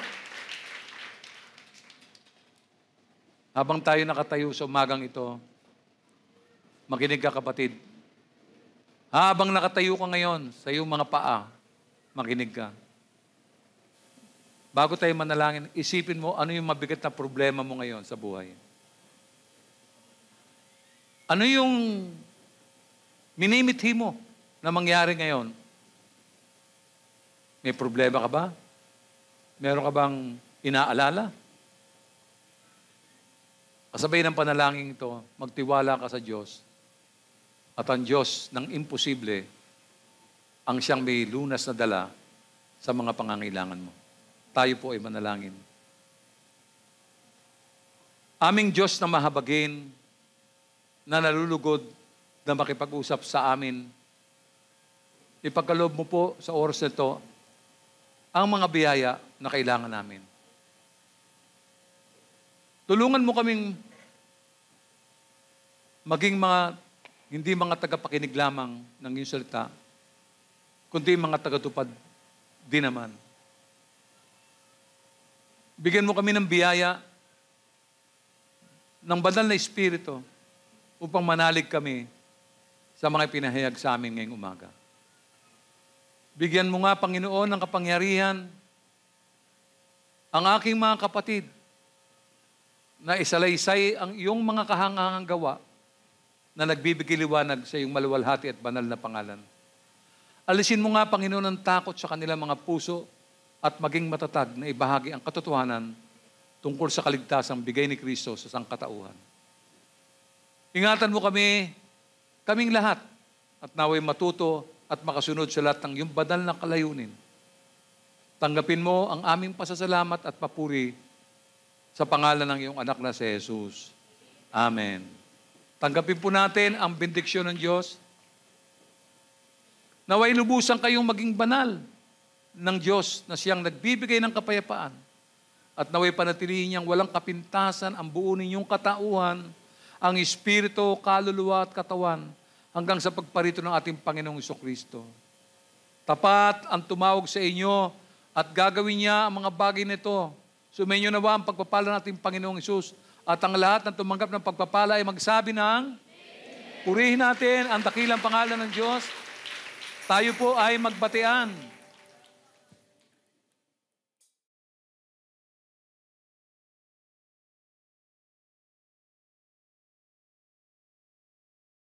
Habang tayo nakatayo sa umagang ito, makinig ka kapatid. Habang nakatayo ka ngayon sa iyong mga paa, makinig ka. Bago tayo manalangin, isipin mo ano yung mabigat na problema mo ngayon sa buhay. Ano yung minimithi mo na mangyari ngayon? May problema ka ba? Meron ka bang inaalala? Kasabay ng panalangin ito, magtiwala ka sa Diyos. At ang Diyos ng imposible, ang siyang may lunas na dala sa mga pangangailangan mo. Tayo po ay manalangin. Aming Diyos na mahabagin, na nalulugod na makipag-usap sa amin, ipagkaloob mo po sa oras na ito ang mga biyaya na kailangan namin. Tulungan mo kaming maging hindi mga tagapakinig lamang ng iyong salita, kundi mga tagatupad din naman. Bigyan mo kami ng biyaya ng banal na Espiritu upang manalig kami sa mga pinahayag sa amin ngayong umaga. Bigyan mo nga, Panginoon, ng kapangyarihan ang aking mga kapatid na isalaysay ang iyong mga kahangahangang gawa na nagbibigay liwanag sa iyong maluwalhati at banal na pangalan. Alisin mo nga, Panginoon, ang takot sa kanilang mga puso at maging matatag na ibahagi ang katotohanan tungkol sa kaligtasang bigay ni Kristo sa sangkatauhan. Ingatan mo kaming lahat, at naway matuto at makasunod sa lahat ng iyong banal na kalayunin. Tanggapin mo ang aming pasasalamat at papuri sa pangalan ng iyong anak na si Jesus. Amen. Tanggapin po natin ang bendiksyon ng Diyos. Naway lubusan kayong maging banal ng Diyos na siyang nagbibigay ng kapayapaan. At naway panatilihin niyang walang kapintasan ang buo ninyong katauhan, ang espiritu, kaluluwa at katawan hanggang sa pagparito ng ating Panginoong Jesucristo. Tapat ang tumawag sa inyo at gagawin niya ang mga bagay nito. Sumainyo nawa ang pagpapala nating Panginoong Hesus at ang lahat ng tumanggap ng pagpapala ay magsabi ng purihin natin ang dakilang pangalan ng Diyos. Tayo po ay magbatian.